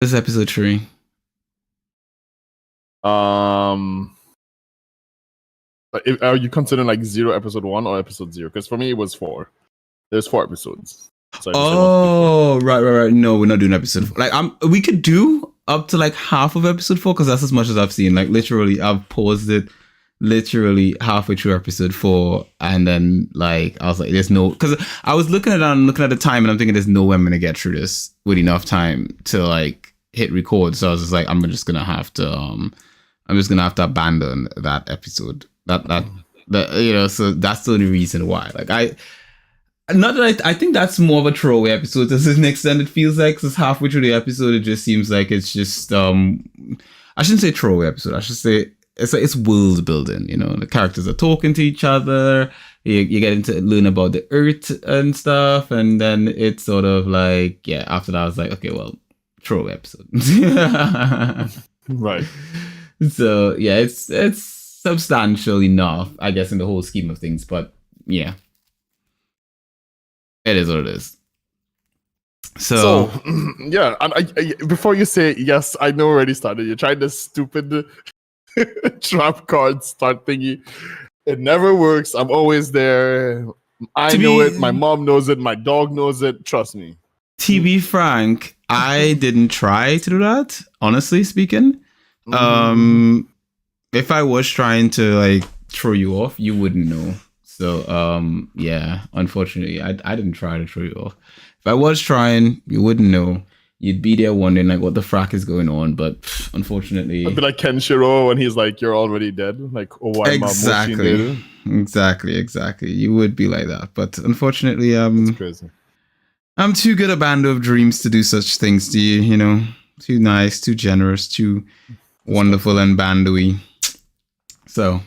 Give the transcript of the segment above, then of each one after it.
This is episode 3. Are you considering like 0 episode 1 or episode 0? Because for me it was 4. There's 4 episodes. So right. No, we're not doing episode 4. Like we could do up to like half of episode 4 because that's as much as I've seen. Like literally, I've paused it literally halfway through episode 4, and then like I was like, there's no, because I was looking at the time, and I'm thinking there's no way I'm gonna get through this with enough time to like hit record. So I was just like, I'm just gonna have to abandon that episode. That you know, so that's the only reason why. Like I think that's more of a throwaway episode to an extent. It feels like, because halfway through the episode, it just seems like it's just I shouldn't say throwaway episode. I should say it's world building. You know, the characters are talking to each other. You get into learn about the Earth and stuff, and then it's sort of like, yeah. After that, I was like, okay, well, throwaway episode. Right. So yeah, it's substantial enough, I guess, in the whole scheme of things. But yeah, it is what it is. So yeah, and I, before you say yes, I know already started. You're trying this stupid trap card start thingy. It never works. I'm always there. I know it. My mom knows it. My dog knows it. Trust me. To be frank, I didn't try to do that, honestly speaking. If I was trying to like throw you off, you wouldn't know. So yeah, unfortunately, I didn't try to throw you off. If I was trying, you wouldn't know. You'd be there wondering like what the frack is going on. But unfortunately, I'd be like Kenshiro when he's like, "You're already dead." Like, oh, why exactly. You would be like that. But unfortunately, that's crazy. I'm too good a band of dreams to do such things to you. You know, too nice, too generous, too wonderful and bandoey. So,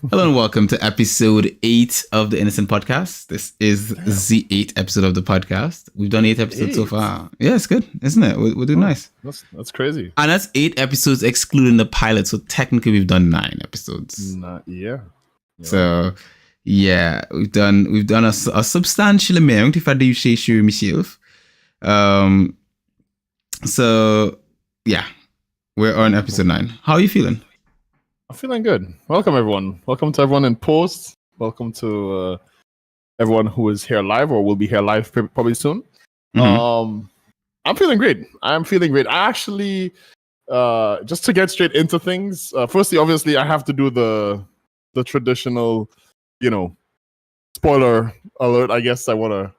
hello and welcome to episode 8 of the Innocent Podcast. This is the 8th episode of the podcast. We've done 8 episodes so far. Yeah, it's good, isn't it? We're doing nice. That's crazy. And that's 8 episodes excluding the pilot. So technically, we've done 9 episodes. Yeah. So, yeah, we've done a substantial amount, if I do say so myself. So, yeah, we're on episode 9. How are you feeling? I'm feeling good. Welcome, everyone. Welcome to everyone in post. Welcome to everyone who is here live or will be here live probably soon. Mm-hmm. I'm feeling great. I actually, just to get straight into things, firstly, obviously, I have to do the traditional, you know, spoiler alert. I guess I want to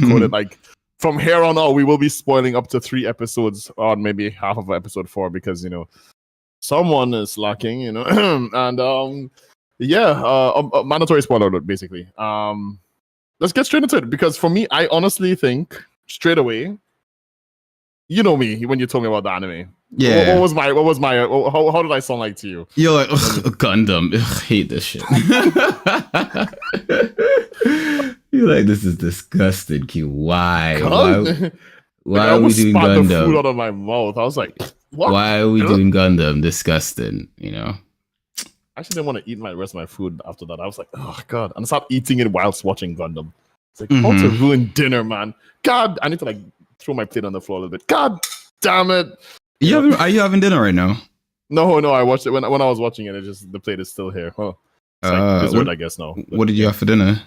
quote it like, from here on out, we will be spoiling up to 3 episodes or maybe half of episode 4 because, you know, someone is lacking, you know, and mandatory spoiler alert, basically. Let's get straight into it because for me, I honestly think straight away, you know me when you told me about the anime. Yeah. What was my? How did I sound like to you? You're like, Gundam. Ugh, hate this shit. You're like, this is disgusting. Q. Why? Why are we doing Gundam? The food out of my mouth. I was like, what? Why are we doing Gundam? Disgusting, you know. I actually didn't want to eat my rest of my food after that. I was like, oh god, and I started eating it whilst watching Gundam. It's like, how to ruin dinner, man. God, I need to like throw my plate on the floor a little bit. God damn it. Are you having dinner right now? No, I watched it when I was watching it. It just the plate is still here. It's like dessert, I guess now. What did you have for dinner?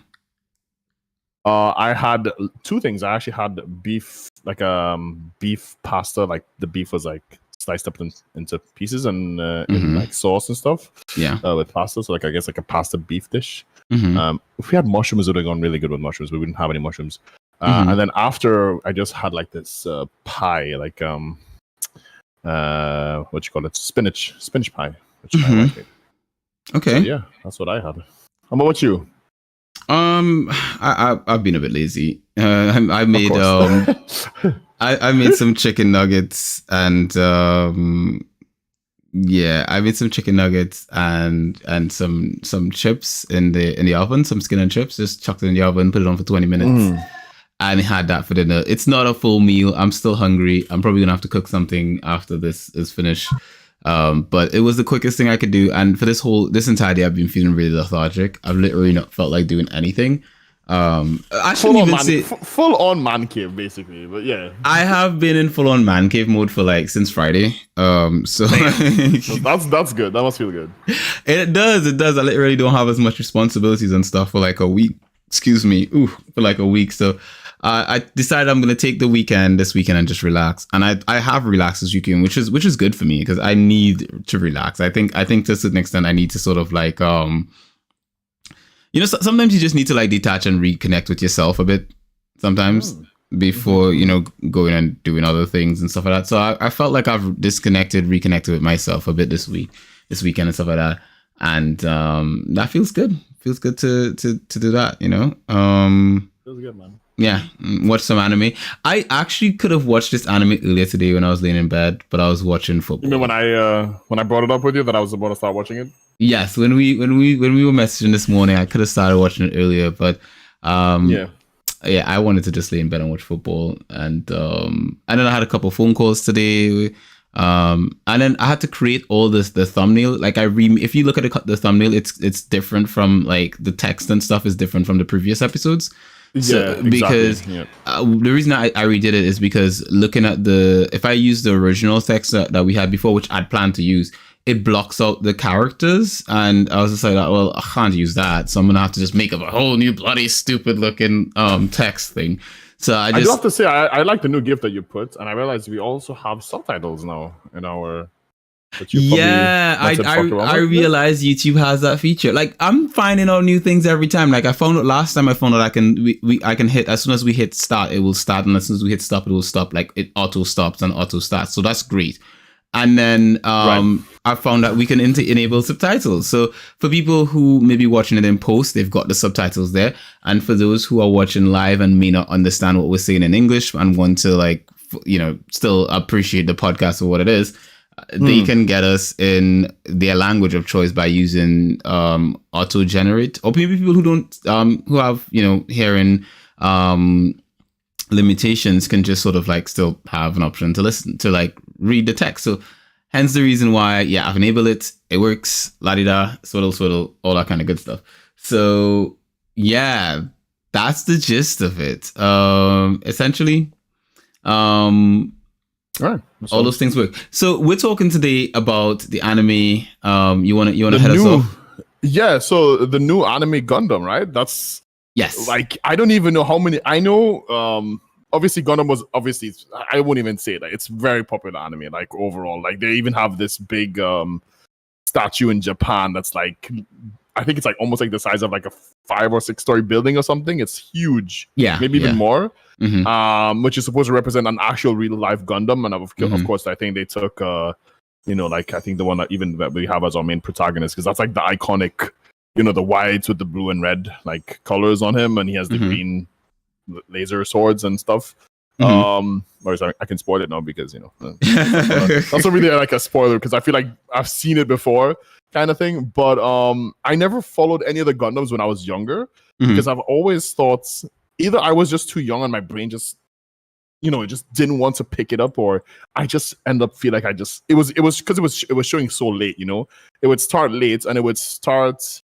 I had 2 things. I actually had beef, like beef pasta. Like the beef was like sliced up into pieces and in like sauce and stuff. Yeah. With pasta, so like I guess like a pasta beef dish. Mm-hmm. If we had mushrooms, it would have gone really good with mushrooms. We wouldn't have any mushrooms. And then after, I just had like this pie, like what you call it, spinach pie, which I like it. Okay. So, yeah, that's what I had. How about you? I've been a bit lazy. I made I made some chicken nuggets and I made some chicken nuggets and some chips in the oven, some skin and chips. Just chucked it in the oven, put it on for 20 minutes, and had that for dinner. It's not a full meal. I'm still hungry. I'm probably gonna have to cook something after this is finished. But it was the quickest thing I could do. And for this entire day, I've been feeling really lethargic. I've literally not felt like doing anything. I shouldn't even say full on man cave, basically. But yeah, I have been in full on man cave mode for like since Friday. So that's good. That must feel good. It does. I literally don't have as much responsibilities and stuff for like a week. Excuse me. For like a week. So I decided I'm gonna take this weekend and just relax. And I have relaxed this weekend, which is good for me because I need to relax. I think to a certain extent I need to sort of like sometimes you just need to like detach and reconnect with yourself a bit sometimes before, going and doing other things and stuff like that. So I felt like I've reconnected with myself a bit this weekend and stuff like that. And that feels good. Feels good to do that, Feels good, man. Yeah, watch some anime. I actually could have watched this anime earlier today when I was laying in bed, but I was watching football. You mean when I brought it up with you that I was about to start watching it? Yes, when we were messaging this morning, I could have started watching it earlier, but yeah, I wanted to just lay in bed and watch football, and then I had a couple phone calls today, and then I had to create all the thumbnail. Like if you look at the thumbnail, it's different from like the text and stuff is different from the previous episodes. So, yeah, exactly. Because the reason I redid it is because looking at if I use the original text that we had before, which I'd planned to use, it blocks out the characters, and I was just like, well, I can't use that, so I'm gonna have to just make up a whole new bloody stupid looking text thing. So I do have to say I like the new gift that you put, and I realized we also have subtitles now in our. I realized YouTube has that feature. Like I'm finding out new things every time. Like last time I found out I can hit, as soon as we hit start, it will start, and as soon as we hit stop, it will stop. Like it auto stops and auto starts. So that's great. And then I found out we can enable subtitles. So for people who may be watching it in post, they've got the subtitles there. And for those who are watching live and may not understand what we're saying in English and want to still appreciate the podcast for what it is, they can get us in their language of choice by using auto generate, or maybe people who don't who have hearing limitations can just sort of like still have an option to listen to like read the text. So hence the reason why I've enabled it. It works, la-di-da, swiddle, all that kind of good stuff. So yeah, that's the gist of it. Essentially right. All those things work. So we're talking today about the anime. You want to head us off? Yeah. So the new anime Gundam, right? That's yes. Like I don't even know how many. I know. Obviously, Gundam was I won't even say that it's very popular anime. Like overall, like they even have this big statue in Japan that's like, I think it's like almost like the size of like a 5 or 6 story building or something. It's huge. Yeah. Maybe even more. Mm-hmm. Which is supposed to represent an actual real life Gundam, and of course, I think they took, like I think the one that we have as our main protagonist, because that's like the iconic, the whites with the blue and red like colors on him, and he has the green laser swords and stuff. Or sorry, I can spoil it now because that's not really like a spoiler because I feel like I've seen it before, kind of thing. But I never followed any of the Gundams when I was younger because I've always thought either I was just too young and my brain just, it just didn't want to pick it up, or I just end up feel like it was because it was showing so late, it would start late and it would start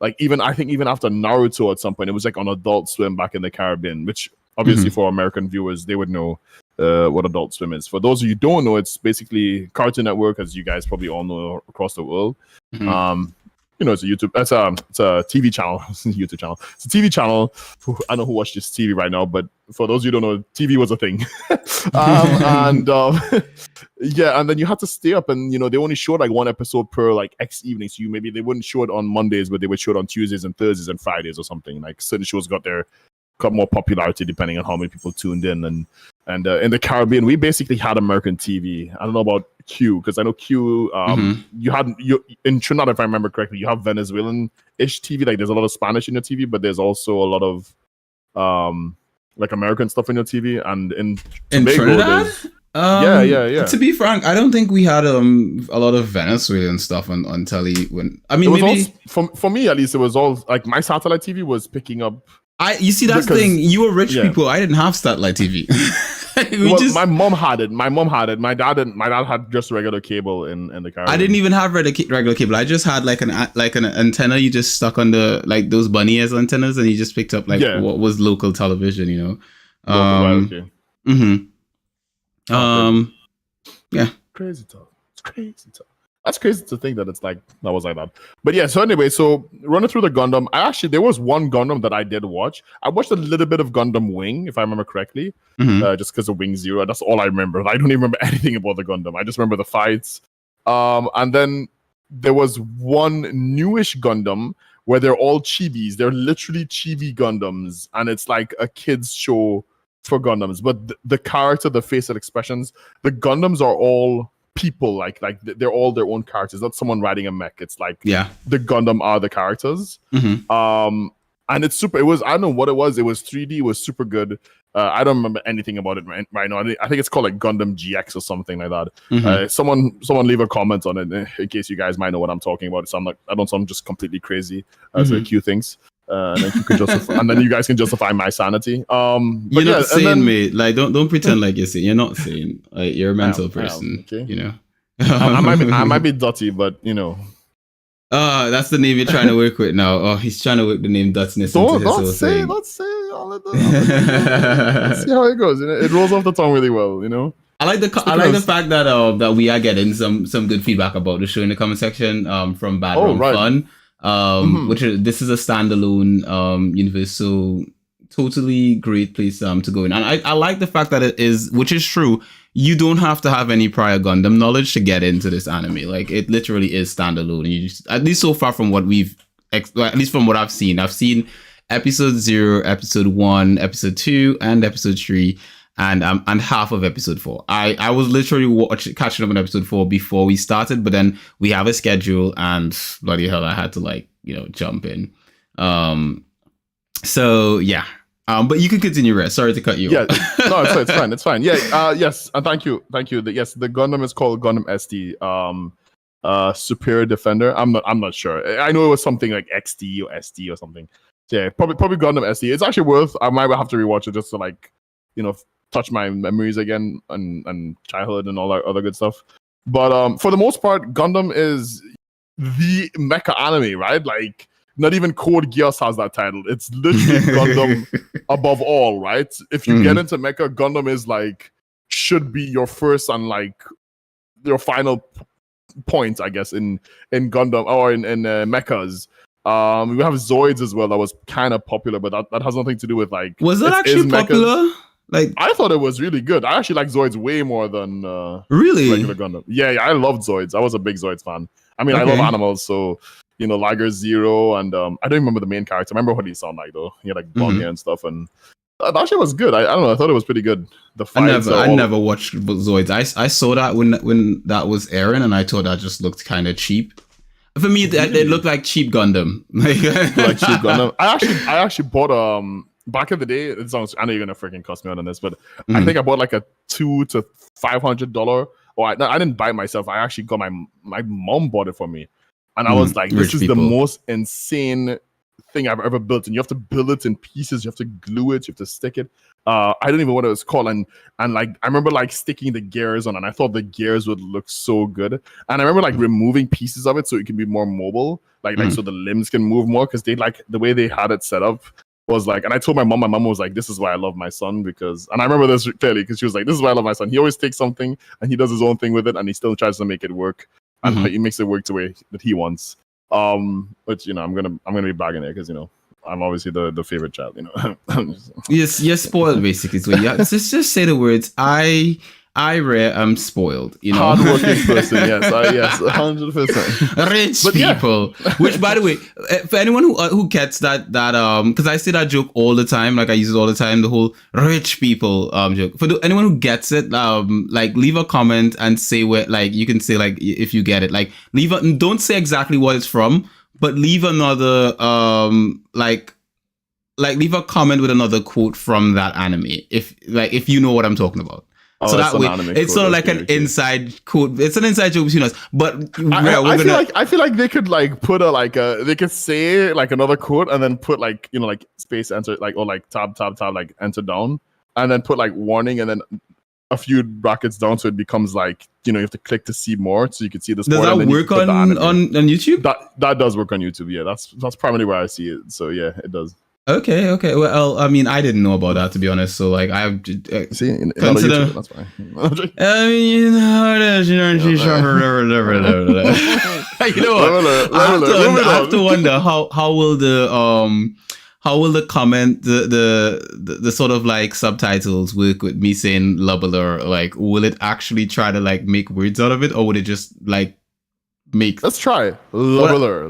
like even after Naruto at some point, it was like on Adult Swim back in the Caribbean, which obviously for American viewers, they would know what Adult Swim is. For those of you who don't know, it's basically Cartoon Network, as you guys probably all know across the world. It's a YouTube. It's a TV channel. YouTube channel. It's a TV channel. I don't know who watches TV right now, but for those of you who don't know, TV was a thing. And then you had to stay up, and they only showed like one episode per like X evening. So maybe they wouldn't show it on Mondays, but they would show it on Tuesdays and Thursdays and Fridays or something. Like certain shows got more popularity depending on how many people tuned in. And in the Caribbean, we basically had American TV. I don't know about Q, because I know Q, you in Trinidad, if I remember correctly, you have Venezuelan-ish TV. Like there's a lot of Spanish in your TV, but there's also a lot of like American stuff in your TV. And in Trinidad? Yeah. To be frank, I don't think we had a lot of Venezuelan stuff on telly. For me at least, it was all like my satellite TV was picking up. You see, that's the thing. You were rich people. I didn't have satellite TV. My mom had it. My dad didn't. My dad had just regular cable in the car. I didn't even have regular cable. I just had like an antenna you just stuck on the like those bunny ears antennas, and you just picked up like what was local television, you know. Okay. Yeah. Crazy talk. It's crazy talk. That's crazy to think that it's like that was like that. But yeah, so anyway, so running through the Gundam, there was one Gundam that I did watch. I watched a little bit of Gundam Wing, if I remember correctly, just because of Wing Zero. That's all I remember. I don't even remember anything about the Gundam. I just remember the fights. And then there was one newish Gundam where they're all chibis. They're literally chibi Gundams, and it's like a kids show for Gundams. But the character, the facial expressions, the Gundams are all people, like they're all their own characters. Not someone riding a mech. It's like the Gundam are the characters. And it's super. It was, I don't know what it was. It was 3D. It was super good. I don't remember anything about it right now. I think it's called like Gundam GX or something like that. Someone leave a comment on it in case you guys might know what I'm talking about. I don't sound just completely crazy. So Q things. And then you can justify, and then you guys can justify my sanity. You're not sane, mate. Like, don't pretend like you're sane. You're not sane. Like, you're a mental person. Okay. You know. I might be dirty, but you know. That's the name you're trying to work with now. Oh, he's trying to work the name Dutchness into his whole thing. Let's say. Let's see how it goes. You know? It rolls off the tongue really well. You know. I like the fact that that we are getting some good feedback about the show in the comment section from Bad Rum Fun. This is a standalone universe, so totally great place to go in. And I like the fact that it is, which is true, you don't have to have any prior Gundam knowledge to get into this anime. Like, it literally is standalone. You just, at least so far from what at least from what I've seen episode 0, episode 1, episode 2, and episode 3. And half of episode 4. I was literally catching up on episode 4 before we started, but then we have a schedule, and bloody hell, I had to jump in. So yeah. But you can continue, Red. Sorry to cut you off. No, it's fine. It's fine. Yeah. Yes, and thank you. Yes, the Gundam is called Gundam ST. Superior Defender. I'm not sure. I know it was something like XD or SD or something. So yeah, probably Gundam ST. It's actually worth. I might have to rewatch it just to touch my memories again and childhood and all that other good stuff. But for the most part, Gundam is the mecha anime, right? Like, not even Code Geass has that title. It's literally Gundam above all, right? If you get into mecha, Gundam is should be your first and your final point, I guess, in Gundam or in mechas. We have Zoids as well that was kind of popular, but that has nothing to do with Was that actually popular? I thought it was really good. I actually like Zoids way more than really regular Gundam. Yeah, I loved Zoids. I was a big Zoids fan. I mean, I love animals, so Liger Zero, and I don't remember the main character. I remember what he sounded like though. He had blonde hair and stuff, and that shit was good. I don't know. I thought it was pretty good. The fights. I never watched Zoids. I saw that when that was airing, and I thought that just looked kind of cheap. For me, it looked like cheap Gundam. Like cheap Gundam. I actually bought back in the day. It sounds. I know you're gonna freaking cuss me out on this, but I think I bought like a $200 to $500. Or I didn't buy it myself. I actually got my mom bought it for me, and I was like, "This is the most insane thing I've ever built." And you have to build it in pieces. You have to glue it. You have to stick it. I don't even know what it was called. And I remember sticking the gears on, and I thought the gears would look so good. And I remember removing pieces of it so it can be more mobile, so the limbs can move more, because they the way they had it set up was and I told my mom was like, "This is why I love my son," and I remember this clearly because she was like, "This is why I love my son. He always takes something and he does his own thing with it, and he still tries to make it work, and he makes it work the way that he wants." But I'm gonna be bagging it because I'm obviously the favorite child. Yes, you're spoiled basically. So yeah, just say the words. I am spoiled. Hardworking person. Yes, 100%. Rich people. Which, by the way, for anyone who gets that because I say that joke all the time. I use it all the time. The whole rich people joke. For anyone who gets it, leave a comment and say where. You can say if you get it. Don't say exactly what it's from, but leave another leave a comment with another quote from that anime. If you know what I'm talking about. So that way, it's sort of like an inside quote. It's an inside joke between us. But I feel like they could put they could say another quote and then put space enter or tab enter down, and then put warning and then a few brackets down, so it becomes like, you know, you have to click to see more, so you can see the Does sport. that work on YouTube? That does work on YouTube. Yeah, that's primarily where I see it. So yeah, it does. Okay. Well, I mean, I didn't know about that, to be honest. So like, I see consider. YouTube, that's fine. I mean, you know it is. You know what? I have to wonder how will the comment the sort of like subtitles work with me saying lubber? Like, will it actually try to like make words out of it, or would it just like make? Let's try lubber.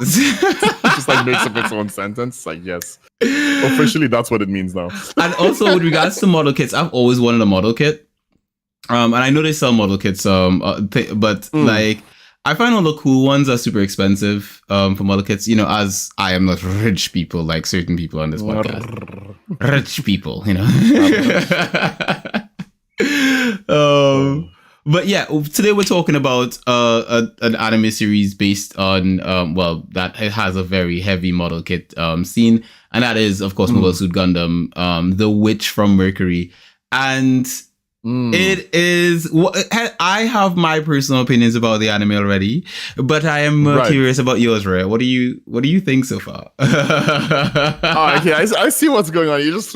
Just like makes up its own sentence. Like, yes, officially that's what it means now. And also with regards to model kits, I've always wanted a model kit. And I know they sell model kits. But like, I find all the cool ones are super expensive for model kits. You know, as I am not rich people like certain people on this podcast. Rich people, you know. But yeah, today we're talking about an anime series based on that it has a very heavy model kit scene, and that is of course Mobile Suit Gundam, The Witch from Mercury, and it is. I have my personal opinions about the anime already, but I am curious about yours, Ray. What do you think so far? Okay, I see what's going on. You just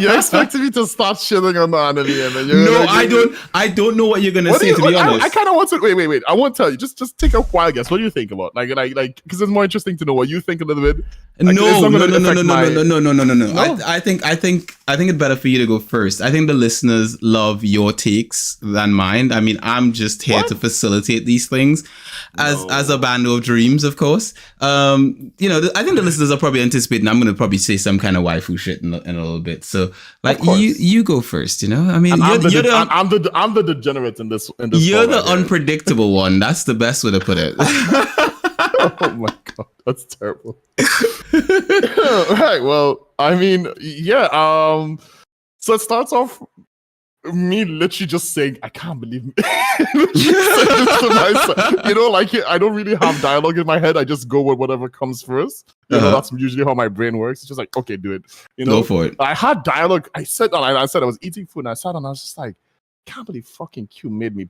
you're expecting me to start shitting on the anime, and then I don't know what you're gonna say. To be honest, I kind of want to wait. I won't tell you. Just take a wild guess. What do you think about like because it's more interesting to know what you think a little bit. Like, no. I think it's better for you to go first. I think the listeners love your takes than mine. I mean, I'm just here to facilitate these things as a band of dreams, of course. You know, I think the listeners are probably anticipating I'm going to probably say some kind of waifu shit in a little bit. So, like, you go first. You know, I mean, I'm the degenerate in this. You're the unpredictable one. That's the best way to put it. Oh my god, that's terrible. Right. Well, I mean, yeah. So it starts off me literally just saying, I can't believe me. You know, like I don't really have dialogue in my head. I just go with whatever comes first. You know, that's usually how my brain works. It's just like, okay, do it. You know, go for it. I had dialogue. I said I was eating food, and I sat and I was just like, I can't believe fucking Q made me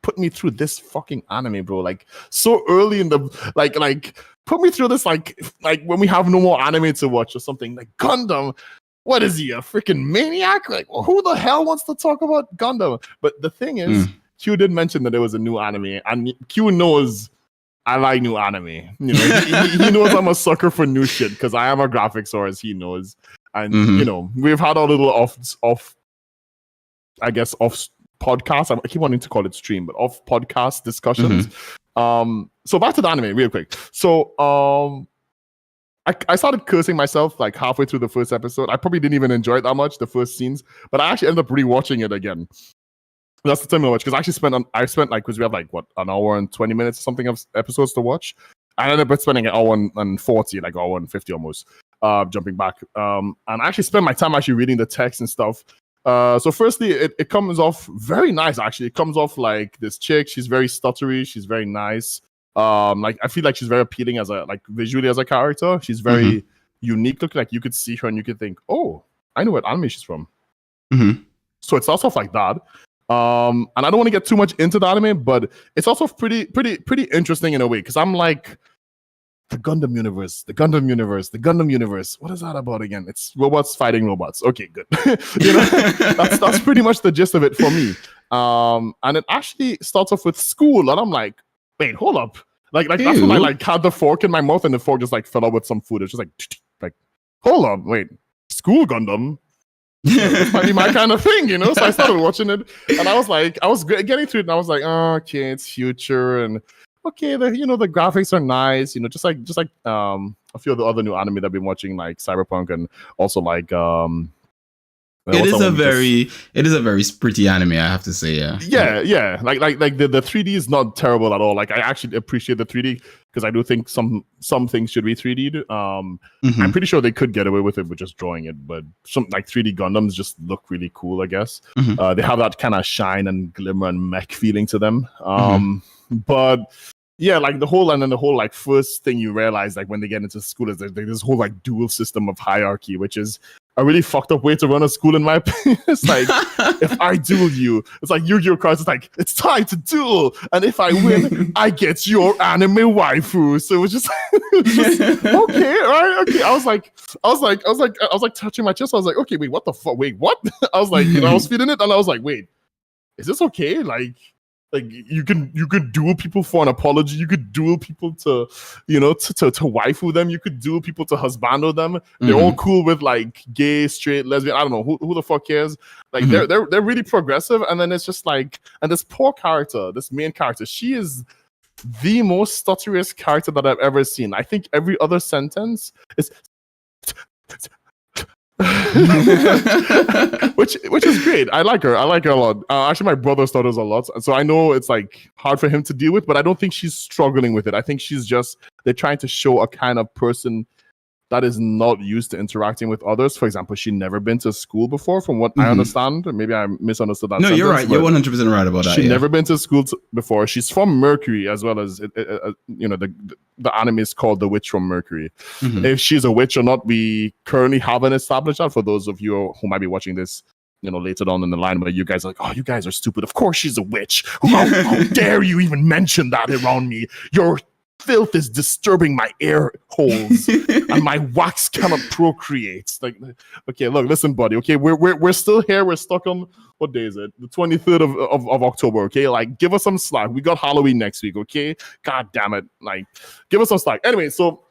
put me through this fucking anime, bro. Like so early in the like put me through this like when we have no more anime to watch or something. Like Gundam. What is he, a freaking maniac? Like, who the hell wants to talk about Gundam? But the thing is, Q did mention that there was a new anime, and Q knows I like new anime. You know, he knows I'm a sucker for new shit because I am a graphics whore, as he knows. And you know, we've had our little off podcast. I keep wanting to call it stream, but off podcast discussions. So back to the anime, real quick. So I started cursing myself like halfway through the first episode. I probably didn't even enjoy it that much, the first scenes, but I actually ended up rewatching it again. That's the time I watched because I spent like, because we have like what, an hour and 20 minutes or something of episodes to watch. I ended up spending an hour and 40, like hour and 50 almost, jumping back. And I actually spent my time actually reading the text and stuff. So firstly, it comes off very nice, actually. It comes off like this chick. She's very stuttery. She's very nice. Like I feel like she's very appealing as visually as a character. She's very unique looking. Like you could see her and you could think, oh, I know what anime she's from. So it starts off like that. And I don't want to get too much into the anime, but it's also pretty interesting in a way because I'm like, the Gundam universe. What is that about again? It's robots fighting robots. Okay, good. You know, that's pretty much the gist of it for me. And it actually starts off with school, and I'm like, wait, hold up. Like that's when I like had the fork in my mouth and the fork just like fell out with some food. It's just like hold on, wait, school Gundam. This might be my kind of thing, you know. So I started watching it, and I was getting through it, and I was like, oh, okay, it's future, and okay, the graphics are nice, you know, just like a few of the other new anime that I've been watching, like Cyberpunk, and also like it is a very pretty anime, I have to say. Yeah. Like the 3D is not terrible at all. Like I actually appreciate the 3D because I do think some things should be 3D'd. I'm pretty sure they could get away with it with just drawing it, but some like 3D Gundams just look really cool, I guess. They have that kind of shine and glimmer and mech feeling to them. But yeah, like the whole like first thing you realize like when they get into school is there's this whole like dual system of hierarchy, which is a really fucked up way to run a school, in my opinion. It's like, if I duel you, it's like Yu-Gi-Oh cards. It's like, it's time to duel, and if I win, I get your anime waifu. So it was just, okay, right, okay. I was like touching my chest. I was like, okay, wait, what the fuck? Wait, what? I was like, I was feeling it, and I was like, wait, is this okay? Like you can duel people for an apology. You could duel people to waifu them. You could duel people to husbando them. They're all cool with like gay, straight, lesbian. I don't know who the fuck cares. Like they're really progressive. And then it's just like, and this poor character, this main character, she is the most stutteriest character that I've ever seen. I think every other sentence is which is great. I like her a lot. Actually, my brother stutters a lot, so I know it's like hard for him to deal with, but I don't think she's struggling with it. I think they're trying to show a kind of person that is not used to interacting with others. For example, she'd never been to school before, from what I understand. Maybe I misunderstood that. No, you're right. You're 100% right about that. She'd never been to school before. She's from Mercury, as well as the anime is called The Witch from Mercury. If she's a witch or not, we currently haven't established that. For those of you who might be watching this, later on in the line, where you guys are like, oh, you guys are stupid. Of course she's a witch. How dare you even mention that around me? Your filth is disturbing my air holes, and my wax cannot procreate. Like, okay, look, listen, buddy. Okay, we're still here. We're stuck on, what day is it? The 23rd of October. Okay, like, give us some slack. We got Halloween next week. Okay, god damn it, like, give us some slack. Anyway, so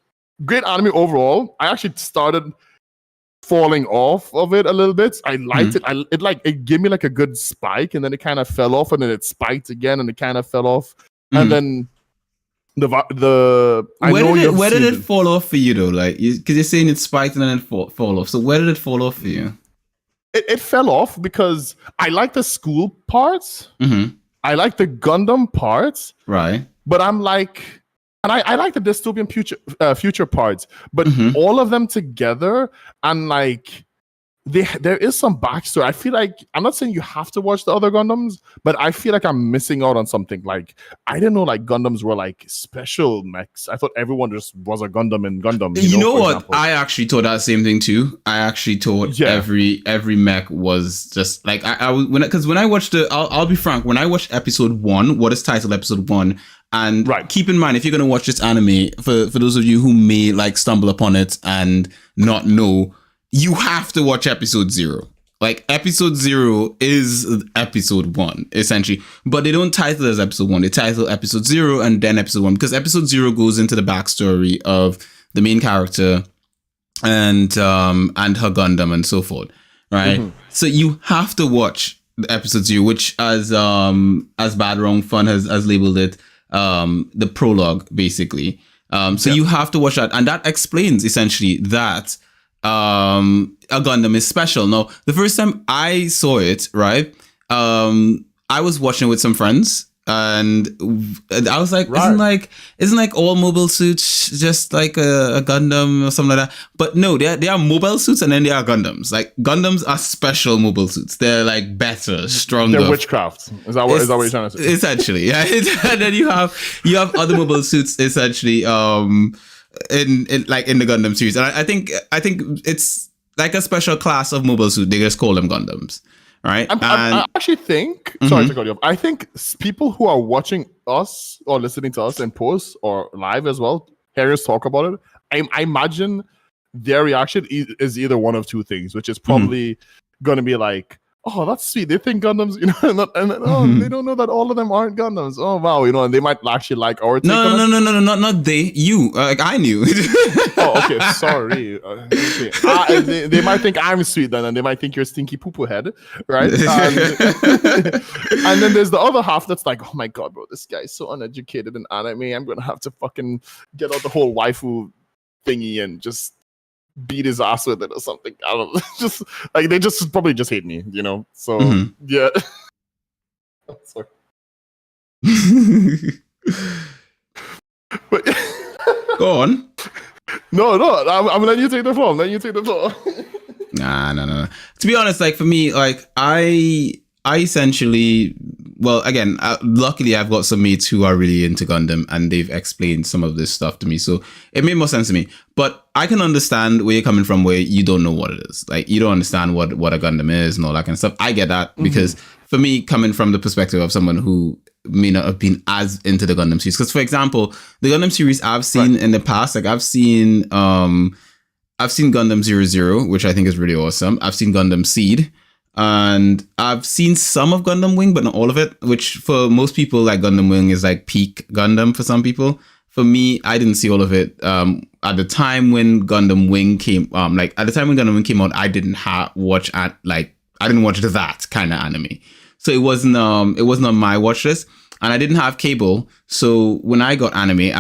great anime overall. I actually started falling off of it a little bit. I liked it. It gave me like a good spike, and then it kind of fell off, and then it spiked again, and it kind of fell off, and then. Where did it fall off for you though? Like, because you're saying it spiked and then it fall off. So where did it fall off for you? It fell off because I like the school parts. I like the Gundam parts. Right. But I'm like, and I like the dystopian future parts. But all of them together, and like, there is some backstory. I feel like, I'm not saying you have to watch the other Gundams, but I feel like I'm missing out on something. Like, I didn't know like Gundams were like special mechs. I thought everyone just was a Gundam in Gundam. You know what? Example. I actually thought that same thing too. I actually thought every mech was just like, because when I watched I'll be frank, when I watched episode 1, what is titled episode 1, and keep in mind, if you're going to watch this anime, for those of you who may like stumble upon it and not know, you have to watch episode 0. Like, episode 0 is episode 1, essentially. But they don't title it as episode 1. They title episode 0 and then episode 1. Because episode 0 goes into the backstory of the main character and her Gundam and so forth. Right? So you have to watch the episode 0, which as Bad Wrong Fun has labeled it, the prologue, basically. So you have to watch that. And that explains essentially that a Gundam is special. Now, the first time I saw it, right, I was watching with some friends, and I was like, isn't like all mobile suits just like a Gundam or something like that? But no, they are mobile suits, and then they are Gundams. Like, Gundams are special mobile suits. They're like better, stronger. They're witchcraft. Is that what you're trying to say? Essentially, yeah. And then you have other mobile suits, essentially. In the Gundam series, and I think it's like a special class of mobile suit. They just call them Gundams, right? I actually think, sorry to cut you off, I think people who are watching us or listening to us in post or live as well, hear us talk about it, I imagine their reaction is either one of two things, which is probably going to be like, oh, that's sweet. They think Gundams, they don't know that all of them aren't Gundams. Oh, wow, and they might actually like our take on it. No, not they, you. Like, I knew. Oh, okay, sorry. Okay. They might think I'm sweet then, and they might think you're a stinky poo-poo head, right? And then there's the other half that's like, oh my god, bro, this guy's so uneducated in anime. I'm going to have to fucking get out the whole waifu thingy and just beat his ass with it or something. I don't know. Just like, they just probably just hate me, So yeah. Sorry. But go on. No, I'm letting you take the floor. Nah. To be honest, like, for me, like, I essentially well, again, luckily I've got some mates who are really into Gundam, and they've explained some of this stuff to me, so it made more sense to me. But I can understand where you're coming from, where you don't know what it is. Like, you don't understand what a Gundam is and all that kind of stuff. I get that, because for me, coming from the perspective of someone who may not have been as into the Gundam series, because for example, the Gundam series I've seen in the past, like I've seen Gundam 00, which I think is really awesome. I've seen Gundam Seed, and I've seen some of Gundam Wing, but not all of it, which for most people, like Gundam Wing is like peak Gundam for some people. For me, I didn't see all of it. At the time when Gundam Wing came, at the time when Gundam Wing came out, I didn't watch that kind of anime. So it wasn't on my watch list, and I didn't have cable. So when I got anime,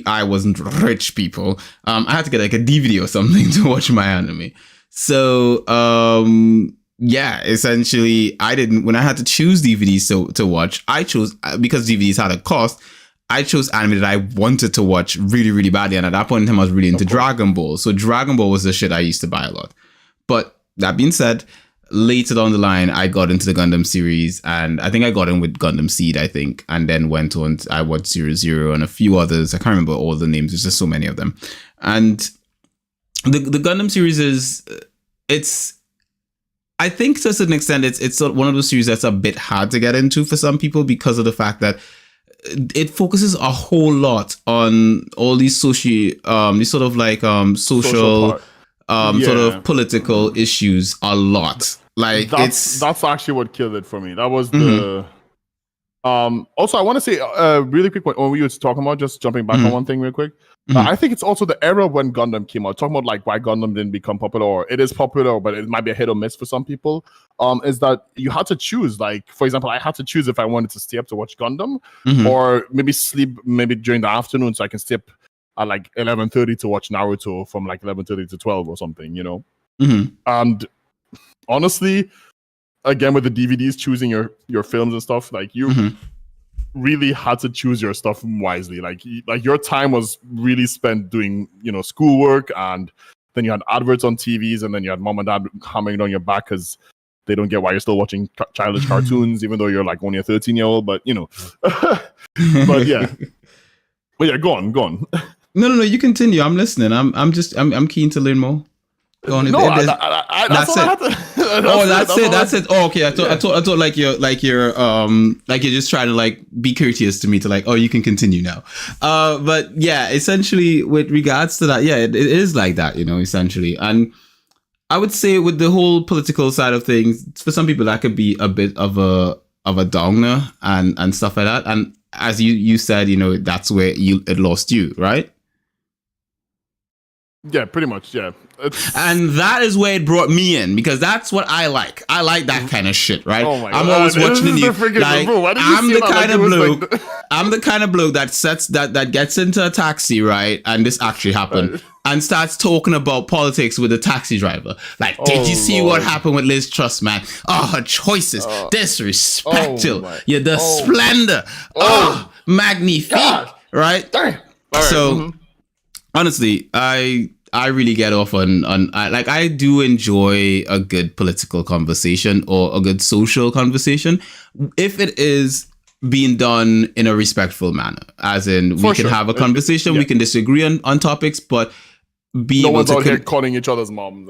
I wasn't rich people, I had to get like a DVD or something to watch my anime. So yeah, essentially, when I had to choose DVDs to watch, I chose, because DVDs had a cost, I chose anime that I wanted to watch really, really badly. And at that point in time, I was really into Dragon Ball. So Dragon Ball was the shit I used to buy a lot. But that being said, later down the line, I got into the Gundam series, and I think I got in with Gundam Seed, I think, and then went on. I watched 00 and a few others. I can't remember all the names. There's just so many of them. And the Gundam series I think to a certain extent, it's one of those series that's a bit hard to get into for some people, because of the fact that it focuses a whole lot on all these social sort of political issues a lot. Like, that's actually what killed it for me. That was the also, I want to say really quick, when we were talking about, just jumping back on one thing real quick, I think it's also the era when Gundam came out, talking about like why Gundam didn't become popular, or it is popular but it might be a hit or miss for some people, is that you had to choose. Like, for example, I had to choose if I wanted to stay up to watch Gundam, or maybe sleep during the afternoon, so I can stay up at like 11:30 to watch Naruto from like 11:30 to 12 or something, you know. And honestly, again, with the DVDs, choosing your films and stuff, like you really had to choose your stuff wisely. Like your time was really spent doing, schoolwork, and then you had adverts on TVs, and then you had mom and dad hammering on your back because they don't get why you're still watching childish cartoons, even though you're like only a 13-year-old. But but yeah, go on. No, you continue. I'm listening. I'm keen to learn more. Go on. That's it. That's it. Oh, okay. I thought like you're just trying to like be courteous to me to like, oh, you can continue now. But yeah, essentially with regards to that, yeah, it is like that, essentially. And I would say with the whole political side of things, for some people that could be a bit of a downer and stuff like that. And as you said, that's where it lost you, right? Yeah, pretty much. Yeah. And that is where it brought me in, because that's what I like. I like that kind of shit, right? Oh my I'm God. always watching the news. Like, I'm the kind of bloke that gets into a taxi, right? And this actually happened. And starts talking about politics with the taxi driver. Like, did you see what happened with Liz Truss, man? Oh, her choices. Disrespectful. You're the splendor. Magnifique. God. Right? Damn. So, honestly, I really get off on I do enjoy a good political conversation or a good social conversation if it is being done in a respectful manner. As in, we can have a conversation, we can disagree on topics, but be able to... out here calling each other's mom.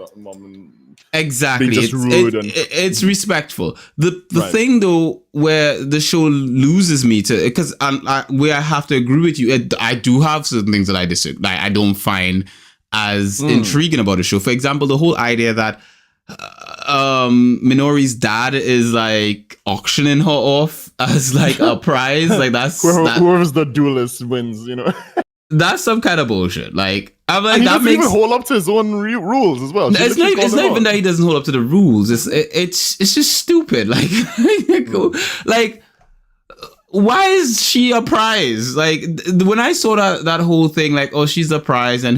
Exactly. Being just rude it's respectful. The thing though, where the show loses me to, because where I have to agree with you, I do have certain things that I disagree. Like, I don't find as intriguing about the show. For example, the whole idea that Minori's dad is like auctioning her off as like a prize. Like, that's whoever's the duelist wins, That's some kind of bullshit. Like, I'm like, and he that doesn't makes even hold up to his own rules as well. It's not even that he doesn't hold up to the rules. It's just stupid. Like, like, why is she a prize? Like, when I saw that whole thing, like, oh, she's a prize, and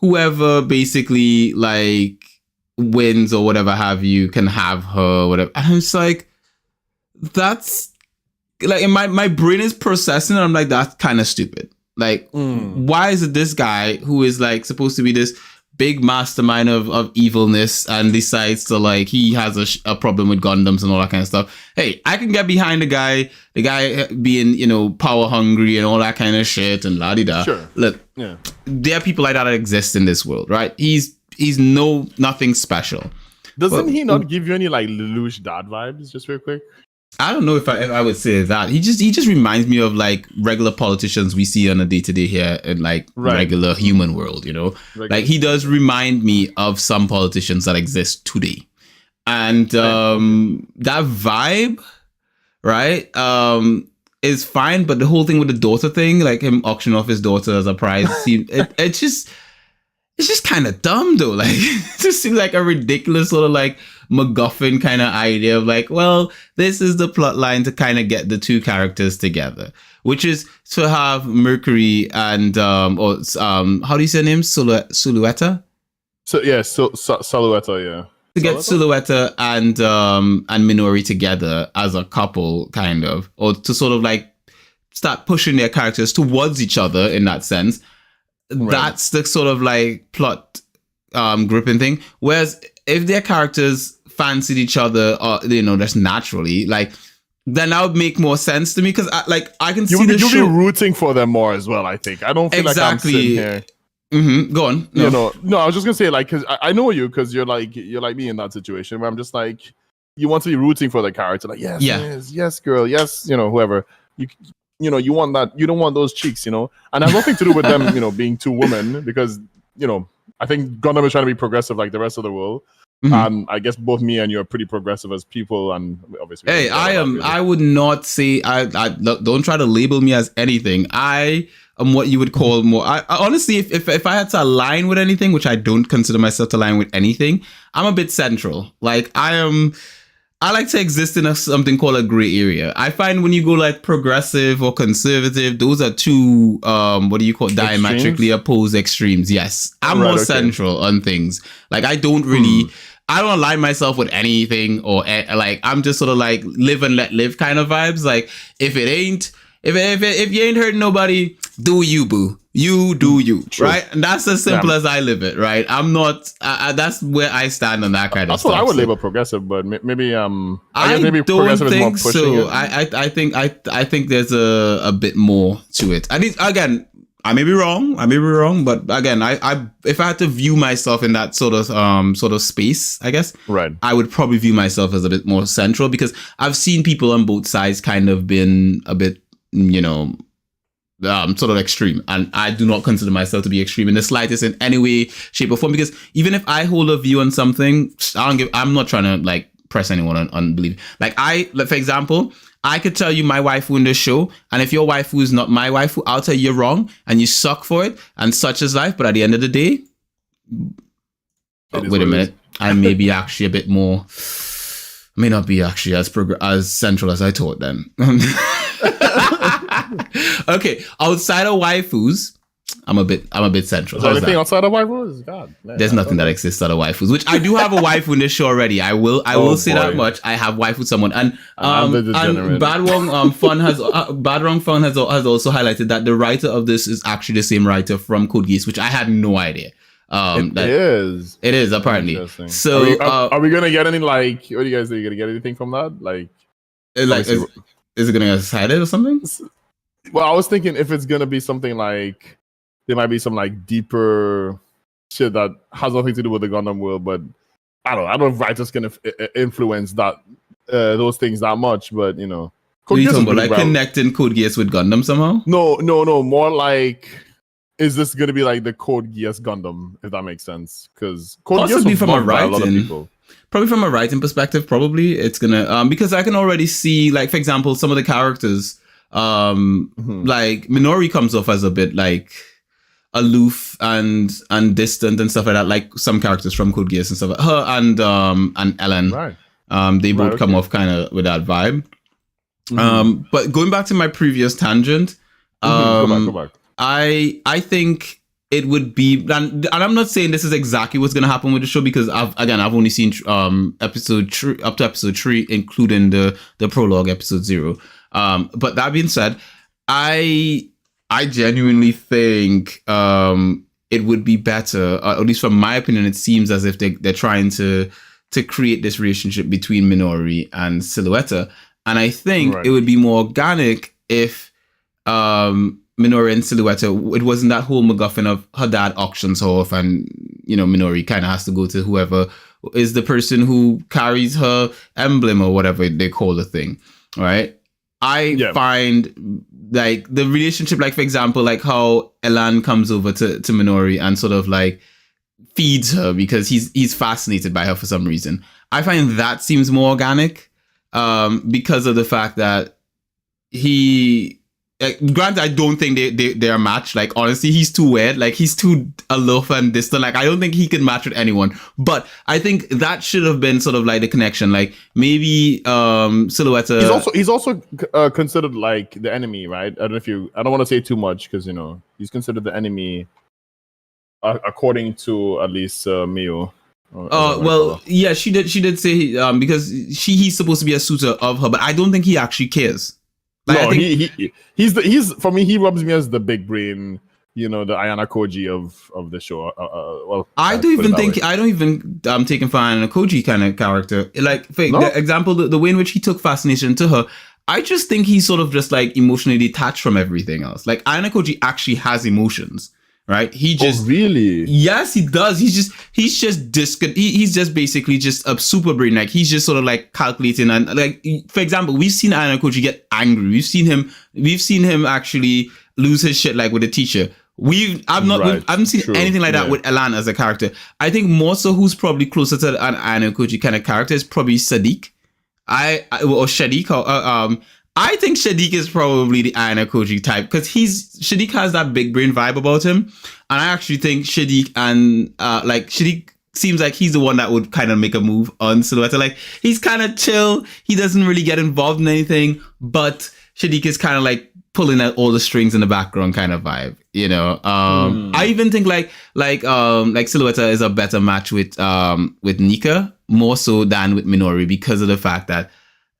whoever basically like wins or whatever have you can have her, whatever. And I'm just like, that's like, my brain is processing, and I'm like, that's kind of stupid. Like, why is it this guy who is like supposed to be this big mastermind of evilness and decides to like he has a problem with Gundams and all that kind of stuff. Hey, I can get behind the guy being, you know, power hungry and all that kind of shit and la di da. Sure. Look, there are people like that exist in this world, right? He's nothing special. Doesn't he not give you any like Lelouch dad vibes? Just real quick. I don't know if I would say that. He just reminds me of like regular politicians we see on a day-to-day here in like regular human world, you know? Like he does remind me of some politicians that exist today. And that vibe, right, is fine, but the whole thing with the daughter thing, like him auctioning off his daughter as a prize, it's just kind of dumb though. Like it just seems like a ridiculous sort of like MacGuffin kind of idea of like, well, this is the plot line to kind of get the two characters together, which is to have Mercury and how do you say her name? Suletta? Suletta, yeah. To get Suletta and Minori together as a couple, kind of, or to sort of like start pushing their characters towards each other in that sense. Right. That's the sort of like plot gripping thing. Whereas if their characters fancied each other, you know, just naturally, like then that would make more sense to me because I can see the show. You'll be rooting for them more as well. I think I don't feel like I'm sitting here. Go on. No. You know, no, I was just gonna say like because I know you because you're like me in that situation where I'm just like you want to be rooting for the character, like yes, girl, yes, you know, whoever you know, you want that. You don't want those cheeks, you know. And it has nothing to do with them, you know, being two women because, you know, I think Gundam is trying to be progressive like the rest of the world. And I guess both me and you are pretty progressive as people, and obviously. Hey, I am. I would not say. I don't try to label me as anything. I am what you would call more. I honestly, if I had to align with anything, which I don't consider myself to align with anything, I'm a bit central. Like I am. I like to exist in something called a gray area. I find when you go like progressive or conservative, those are two, what do you call diametrically opposed extremes. Yes. I'm more central on things. Like I don't really, I don't align myself with anything or like, I'm just sort of like live and let live kind of vibes. Like if you ain't hurting nobody, do you, boo. You do you, True. Right? And that's as simple as I live it, right? I'm not. that's where I stand on that kind of stuff. That's what I would label progressive, but maybe I don't progressive think is more pushing so. I think there's a bit more to it. I think again, I may be wrong, but again, I if I had to view myself in that sort of space, I guess, right, I would probably view myself as a bit more central because I've seen people on both sides kind of been a bit, you know. Sort of extreme, and I do not consider myself to be extreme in the slightest in any way, shape, or form. Because even if I hold a view on something, I'm not trying to like press anyone on belief. Like for example, I could tell you my waifu in this show, and if your waifu is not my waifu, I'll tell you you're wrong and you suck for it, and such is life. But at the end of the day, wait a minute, I may be actually a bit more. May not be actually as central as I thought then. Okay, outside of waifus, I'm a bit central. Is there anything outside of waifus? God, man, there's nothing that exists outside of waifus, which I do have a waifu in this show already. I will say that much. I have waifu someone, and Bad Wrong Fun has also highlighted that the writer of this is actually the same writer from Code Geass, which I had no idea. It is apparently. So are we gonna get any like? What do you guys think? You gonna get anything from that? Like is it gonna get cited or something? Well, I was thinking if it's gonna be something like there might be some like deeper shit that has nothing to do with the Gundam world, but I don't know if writers can influence that those things that much. But you know, what are you talking about? Like connecting Code Geass with Gundam somehow? No. More like. Is this going to be like the Code Geass Gundam, if that makes sense? Because Code Geass was loved by a lot of people. Probably from a writing perspective, probably it's gonna because I can already see, like for example, some of the characters, like Minori comes off as a bit like aloof and distant and stuff like that, like some characters from Code Geass and stuff. Her and Ellen, right? They both come off kind of with that vibe. But going back to my previous tangent, go back. I think it would be, and I'm not saying this is exactly what's going to happen with the show because I've only seen episode 3, including the prologue episode 0. But that being said, I genuinely think it would be better, at least from my opinion, it seems as if they're trying to create this relationship between Minori and Suletta. And I think it would be more organic if Minori and Suletta, it wasn't that whole MacGuffin of her dad auctions her off and, Minori kind of has to go to whoever is the person who carries her emblem or whatever they call the thing, right? I find like the relationship, like for example, like how Elan comes over to Minori and sort of like feeds her because he's fascinated by her for some reason. I find that seems more organic because of the fact that granted, I don't think they're matched. Like, honestly, he's too weird. Like, he's too aloof and distant. Like, I don't think he can match with anyone. But I think that should have been sort of like the connection. Like, maybe Suletta. He's also considered like the enemy, right? I don't want to say too much because he's considered the enemy according to at least Mio. Yeah, she did say because he's supposed to be a suitor of her, but I don't think he actually cares. Like, no, he's for me. He rubs me as the big brain, the Ayana Koji of the show. I don't even take him for Ayana Koji kind of character. Like, for example, the way in which he took fascination to her, I just think he's sort of just like emotionally detached from everything else. Like, Ayana Koji actually has emotions. Right? He just really? Yes, he does. He's just basically just a super brain. Like, he's just sort of like calculating and like, for example, we've seen Ayana Koji get angry. We've seen him actually lose his shit like with a teacher. I haven't seen anything like that with Elan as a character. I think more so who's probably closer to an Ayana Koji kind of character is probably Sadiq. Or Shadiq. I think Shadiq is probably the Ayana Koji type because Shadiq has that big brain vibe about him, and I actually think Shadiq seems like he's the one that would kind of make a move on Suletta. Like, he's kind of chill, he doesn't really get involved in anything, but Shadiq is kind of like pulling out all the strings in the background kind of vibe, I even think like Suletta is a better match with Nika more so than with Minori because of the fact that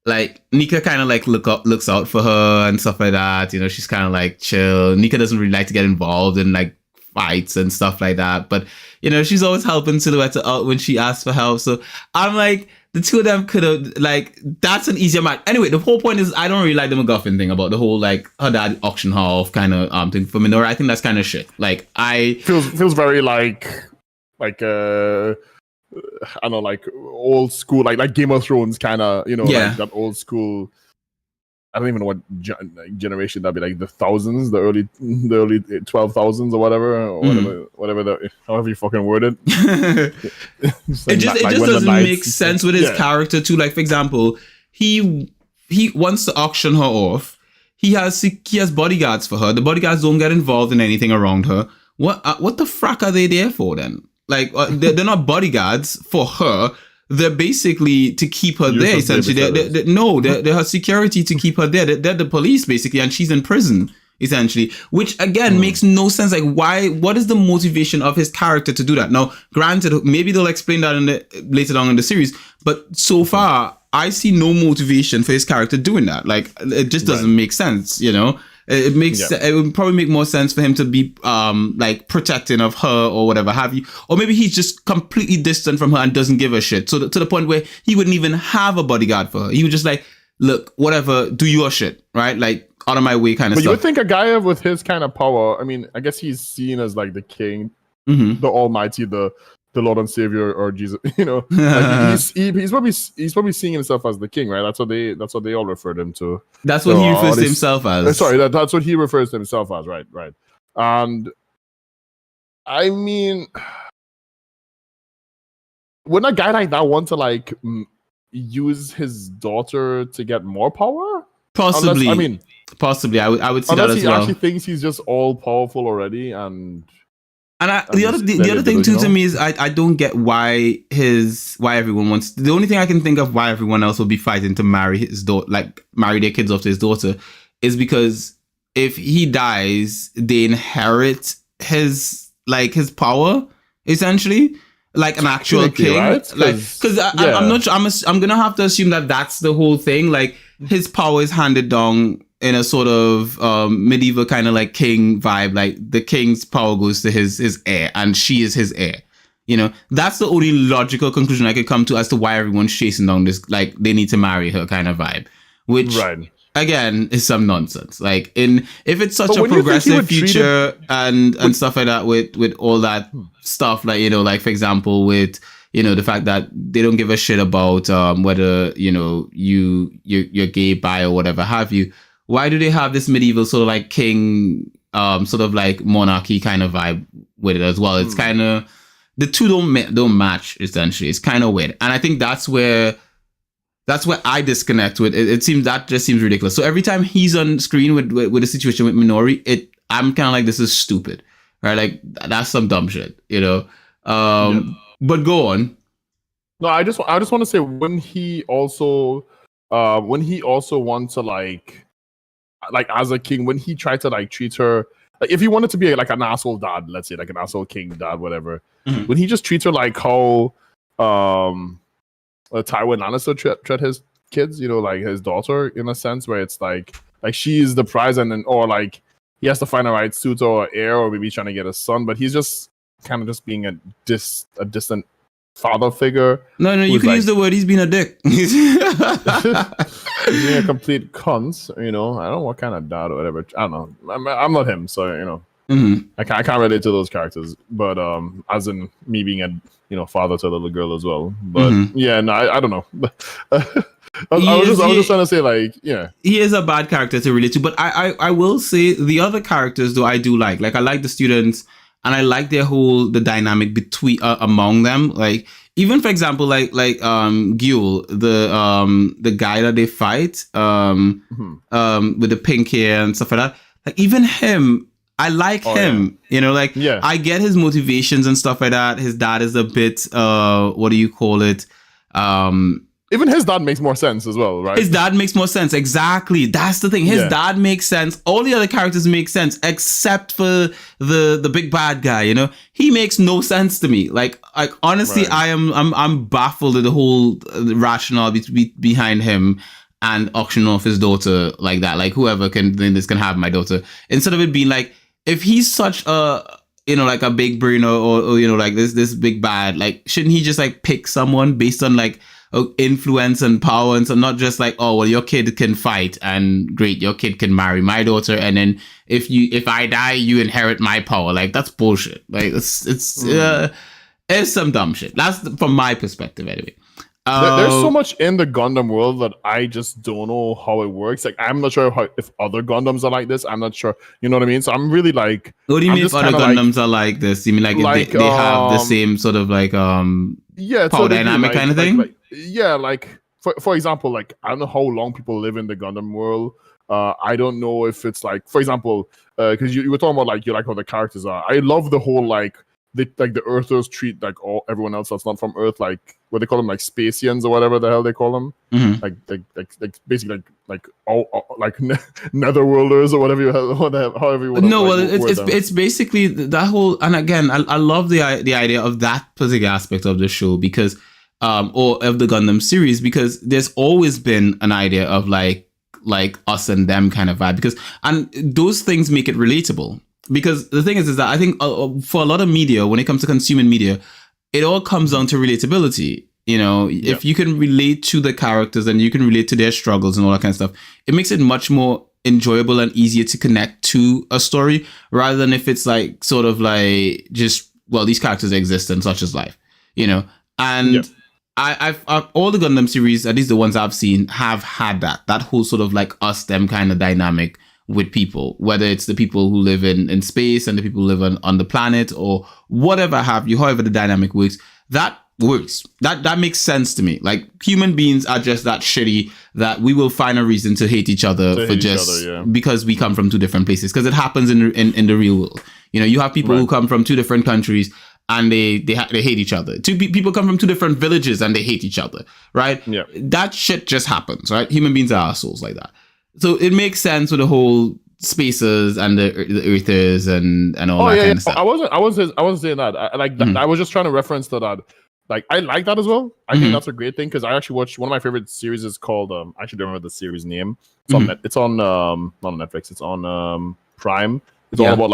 like Nika kind of like looks out for her and stuff like that. She's kind of like chill. Nika doesn't really like to get involved in like fights and stuff like that. But she's always helping Suletta out when she asks for help. So I'm like, the two of them could have like, that's an easier match. Anyway, the whole point is I don't really like the MacGuffin thing about the whole like her dad auction her off kind of thing for Minori. I think that's kind of shit. Like feels very like I don't know, like old school, like Game of Thrones kind of, like that old school. I don't even know what generation that'd be, like the thousands, the early 12,000s or whatever, however you fucking word it. It just doesn't make sense with his character too. Like, for example, he wants to auction her off. He has bodyguards for her. The bodyguards don't get involved in anything around her. What the frack are they there for then? Like, they're not bodyguards for her. They're basically to keep her there, essentially. They're her security to keep her there. They're the police, basically, and she's in prison, essentially. Which, again, makes no sense. Like, why? What is the motivation of his character to do that? Now, granted, maybe they'll explain that later on in the series, but so far, I see no motivation for his character doing that. Like, it just doesn't make sense, It would probably make more sense for him to be like protecting of her or whatever have you, or maybe he's just completely distant from her and doesn't give a shit. So to the point where he wouldn't even have a bodyguard for her. He would just like, look, whatever, do your shit, right? Like, out of my way kind of stuff. But you would think a guy with his kind of power, I mean, I guess he's seen as like the king, the Almighty, the Lord and Savior, or Jesus. Like he's probably seeing himself as the king, right? That's what they all refer to him to. That's what he refers to himself as. Sorry, that's what he refers to himself as, right? And I mean, wouldn't a guy like that want to like use his daughter to get more power? Possibly. Possibly. I would see that as well. Unless he actually thinks he's just all powerful already, and the other thing too to me is I don't get why everyone wants. The only thing I can think of why everyone else will be fighting to marry his daughter, like marry their kids off to his daughter, is because if he dies, they inherit his power essentially, like an actual king. Right? I'm not sure. I'm gonna have to assume that that's the whole thing. Like, his power is handed down in a sort of medieval kind of like king vibe. Like the king's power goes to his heir, and she is his heir. You know, that's the only logical conclusion I could come to as to why everyone's chasing down this, like, they need to marry her kind of vibe, which again is some nonsense. Like, if it's such a progressive future and stuff like that, with all that stuff, like, you know, like for example with, you know, the fact that they don't give a shit about whether, you know, you're gay, bi, or whatever have you. Why do they have this medieval sort of like king, sort of like monarchy kind of vibe with it as well? It's kind of, the two don't match, essentially. It's kind of weird, and I think that's where I disconnect with it. It seems that just seems ridiculous. So every time he's on screen with a situation with Minori, I'm kind of like, this is stupid, right? Like, that's some dumb shit, you know. But go on. No, I just want to say, when he also wants to like as a king, when he tried to like treat her, like if he wanted to be like an asshole dad, let's say like an asshole king dad, whatever, when he just treats her like how Tywin Lannister treat his kids, you know, like his daughter, in a sense, where it's like she's the prize, and then, or like he has to find a right suitor or heir, or maybe he's trying to get a son, but he's just kind of just being a distant father figure. No, you can use the word, he's been a dick. He's being a complete cunt, you know. I don't know what kind of dad or whatever. I don't know. I'm not him, so, you know. I can't relate to those characters, but as in me being a, you know, father to a little girl as well. But yeah, no, I don't know. I was just trying to say, like, yeah, he is a bad character to relate to, but I will say the other characters though I do like I like the students, and I like the dynamic between among them. Like, even for example, like Gule, the guy that they fight with the pink hair and stuff like that. Like, even him, I like him. Yeah. You know, like, I get his motivations and stuff like that. His dad is a bit what do you call it? Even his dad makes more sense as well, right? His dad makes more sense. Exactly. That's the thing. His dad makes sense. All the other characters make sense except for the big bad guy, you know? He makes no sense to me. Like honestly, I'm baffled at the whole rationale behind him and auctioning off his daughter like that. Like, whoever can have my daughter. Instead of it being like, if he's such a, you know, like a big brain or you know, like this big bad, like, shouldn't he just like pick someone based on like influence and power, and so not just like, oh well, your kid can fight and great, your kid can marry my daughter, and then if I die, you inherit my power. Like, that's bullshit. Like, it's some dumb shit. That's from my perspective anyway. There's so much in the Gundam world that I just don't know how it works. Like, I'm not sure if other Gundams are like this. I'm not sure. You know what I mean? So I'm really like, what do you mean if other Gundams are like this? You mean like if they have the same sort of like power dynamic kind of thing? Like for example, like, I don't know how long people live in the Gundam world. I don't know if it's like, for example, because you were talking about like, you like how the characters are. I love the whole like the Earthers treat like everyone else that's not from Earth, like what they call them, like Spacians or whatever the hell they call them, like basically like Netherworlders or whatever however you want. No, well, it's basically that whole, and again, I love the idea of that particular aspect of the show, because or of the Gundam series, because there's always been an idea of like us and them kind of vibe, because, and those things make it relatable. Because the thing is that I think for a lot of media, when it comes to consuming media, it all comes down to relatability. You know, if you can relate to the characters and you can relate to their struggles and all that kind of stuff, it makes it much more enjoyable and easier to connect to a story, rather than if it's like sort of like just, well, these characters exist and such is life, you know. And I've all the Gundam series, at least the ones I've seen, have had that whole sort of like us them kind of dynamic with people, whether it's the people who live in space and the people who live on the planet or whatever have you, however the dynamic works, that works. That makes sense to me. Like, human beings are just that shitty that we will find a reason to hate each other because we come from two different places, because it happens in the real world. You know, you have people who come from two different countries and they hate each other. People come from two different villages and they hate each other, right? Yeah. That shit just happens, right? Human beings are assholes like that. So it makes sense with the whole spacers and the Earthers and all that kind of stuff. I wasn't saying that. I was just trying to reference to that. Like I like that as well. I think that's a great thing because I actually watched one of my favorite series is called I actually don't remember the series name. It's on it's on not on Netflix. It's on Prime. It's all about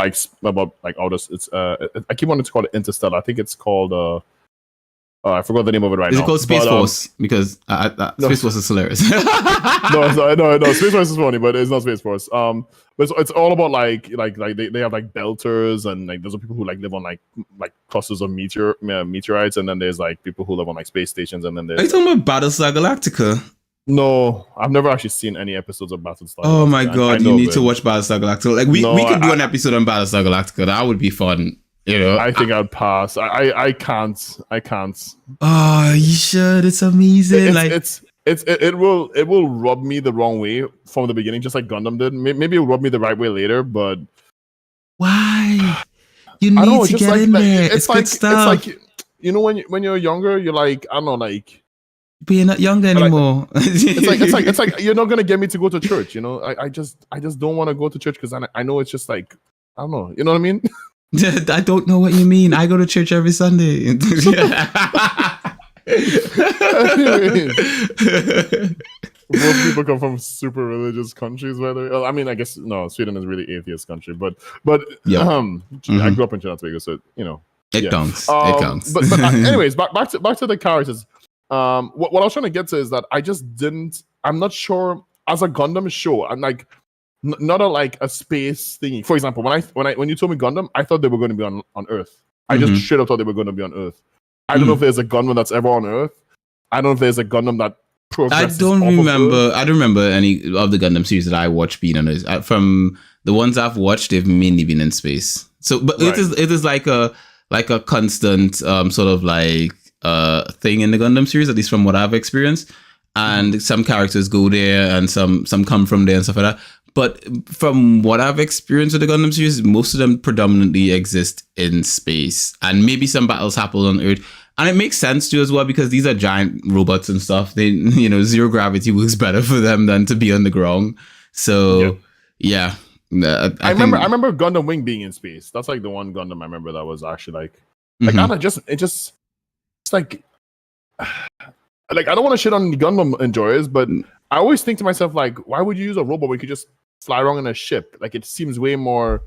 like all this. It's I keep wanting to call it Interstellar. I think it's called I forgot the name of it right now. Is it called Space Force? Because Space Force is hilarious. no, Space Force is funny, but it's not Space Force. But it's all about like they have like belters, and like there's people who like live on like clusters of meteorites, and then there's like people who live on like space stations, and then there's. Are you talking about Battlestar Galactica? No, I've never actually seen any episodes of Battlestar. Oh my god, you need to watch Battlestar Galactica. Like we could do an episode on Battlestar Galactica. That would be fun. You know, I think I'd pass. I can't. Oh, you should. It's amazing. It will rub me the wrong way from the beginning, just like Gundam did. Maybe it'll rub me the right way later, but why? You need to get in there. It's good stuff. It's like you know when you're younger, you're like I don't know, like but you're not young anymore. It's like you're not gonna get me to go to church. You know, I just don't want to go to church because I know it's just like I don't know. You know what I mean? I don't know what you mean. I go to church every Sunday. Anyways, most people come from super religious countries, by the way. I mean, I guess no, Sweden is really atheist country, but I grew up in Toronto, so you know it counts. It counts. But anyways, back to the characters. What I was trying to get to is that I'm not sure as a Gundam show. I'm like. Not a space thingy. For example, when you told me Gundam, I thought they were going to be on Earth. I just straight up thought they were going to be on Earth. I don't know if there's a Gundam that's ever on Earth. I don't know if there's a Gundam that progresses. I don't remember any of the Gundam series that I watched being on Earth. From the ones I've watched, they've mainly been in space. So, but right. it is like a constant sort of like thing in the Gundam series, at least from what I've experienced. And some characters go there, and some come from there and stuff like that. But from what I've experienced with the Gundam series, most of them predominantly exist in space. And maybe some battles happen on Earth. And it makes sense too as well, because these are giant robots and stuff. They, zero gravity works better for them than to be on the ground. So, yeah. I remember Gundam Wing being in space. That's like the one Gundam I remember that was actually like I don't know, it's like I don't want to shit on the Gundam enjoyers, but I always think to myself, like, why would you use a robot where you could just fly around in a ship? Like, it seems way more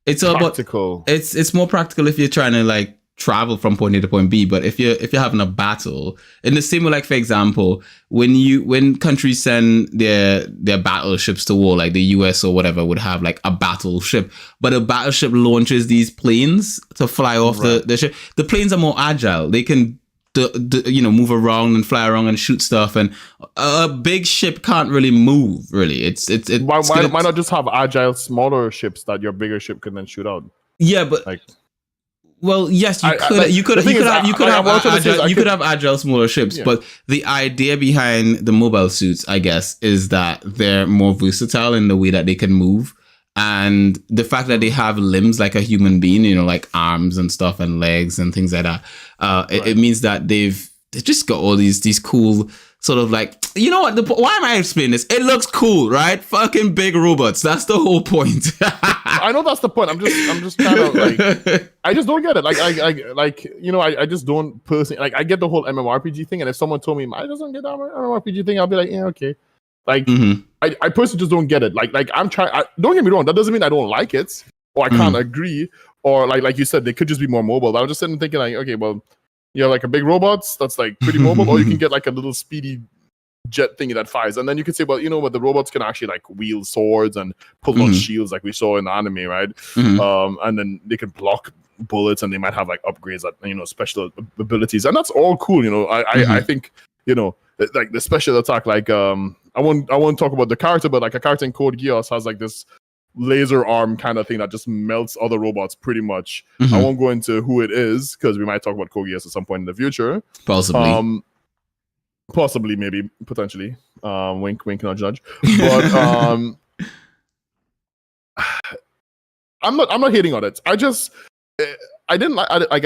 practical. It's more practical if you're trying to like travel from point A to point B. But if you're having a battle, in the same way, like for example, when countries send their battleships to war, like the US or whatever would have like a battleship, but a battleship launches these planes to fly off the ship. The planes are more agile. They can move around and fly around and shoot stuff, and a big ship can't really move. Really, why not just have agile smaller ships that your bigger ship can then shoot out? Yeah, but like, well, yes, you could have agile smaller ships, but the idea behind the mobile suits, I guess, is that they're more versatile in the way that they can move. And the fact that they have limbs like a human being, like arms and stuff and legs and things like that, it means that they just got all these cool sort of like, you know what? Why am I explaining this? It looks cool, right? Fucking big robots. That's the whole point. I know that's the point. I'm just kind of like, I just don't get it. I just don't personally like. I get the whole MMORPG thing, and if someone told me I just don't get the MMORPG thing, I'll be like, yeah, okay. Like, I personally just don't get it. Like I'm trying. Don't get me wrong. That doesn't mean I don't like it or I can't agree. Or like you said, they could just be more mobile. But I was just sitting thinking like, okay, well, you have like a big robot that's like pretty mobile, or you can get like a little speedy jet thingy that fires, and then you could say, well, you know what, the robots can actually like wield swords and pull out shields like we saw in the anime, right? And then they can block bullets, and they might have like upgrades that special abilities, and that's all cool. I think like the special attack, like I won't talk about the character, but like a character in Code Geass has like this laser arm kind of thing that just melts other robots pretty much. I won't go into who it is because we might talk about Code Geass at some point in the future. Possibly, maybe, potentially. Wink, wink, nudge, nudge. But I'm not hating on it. I didn't like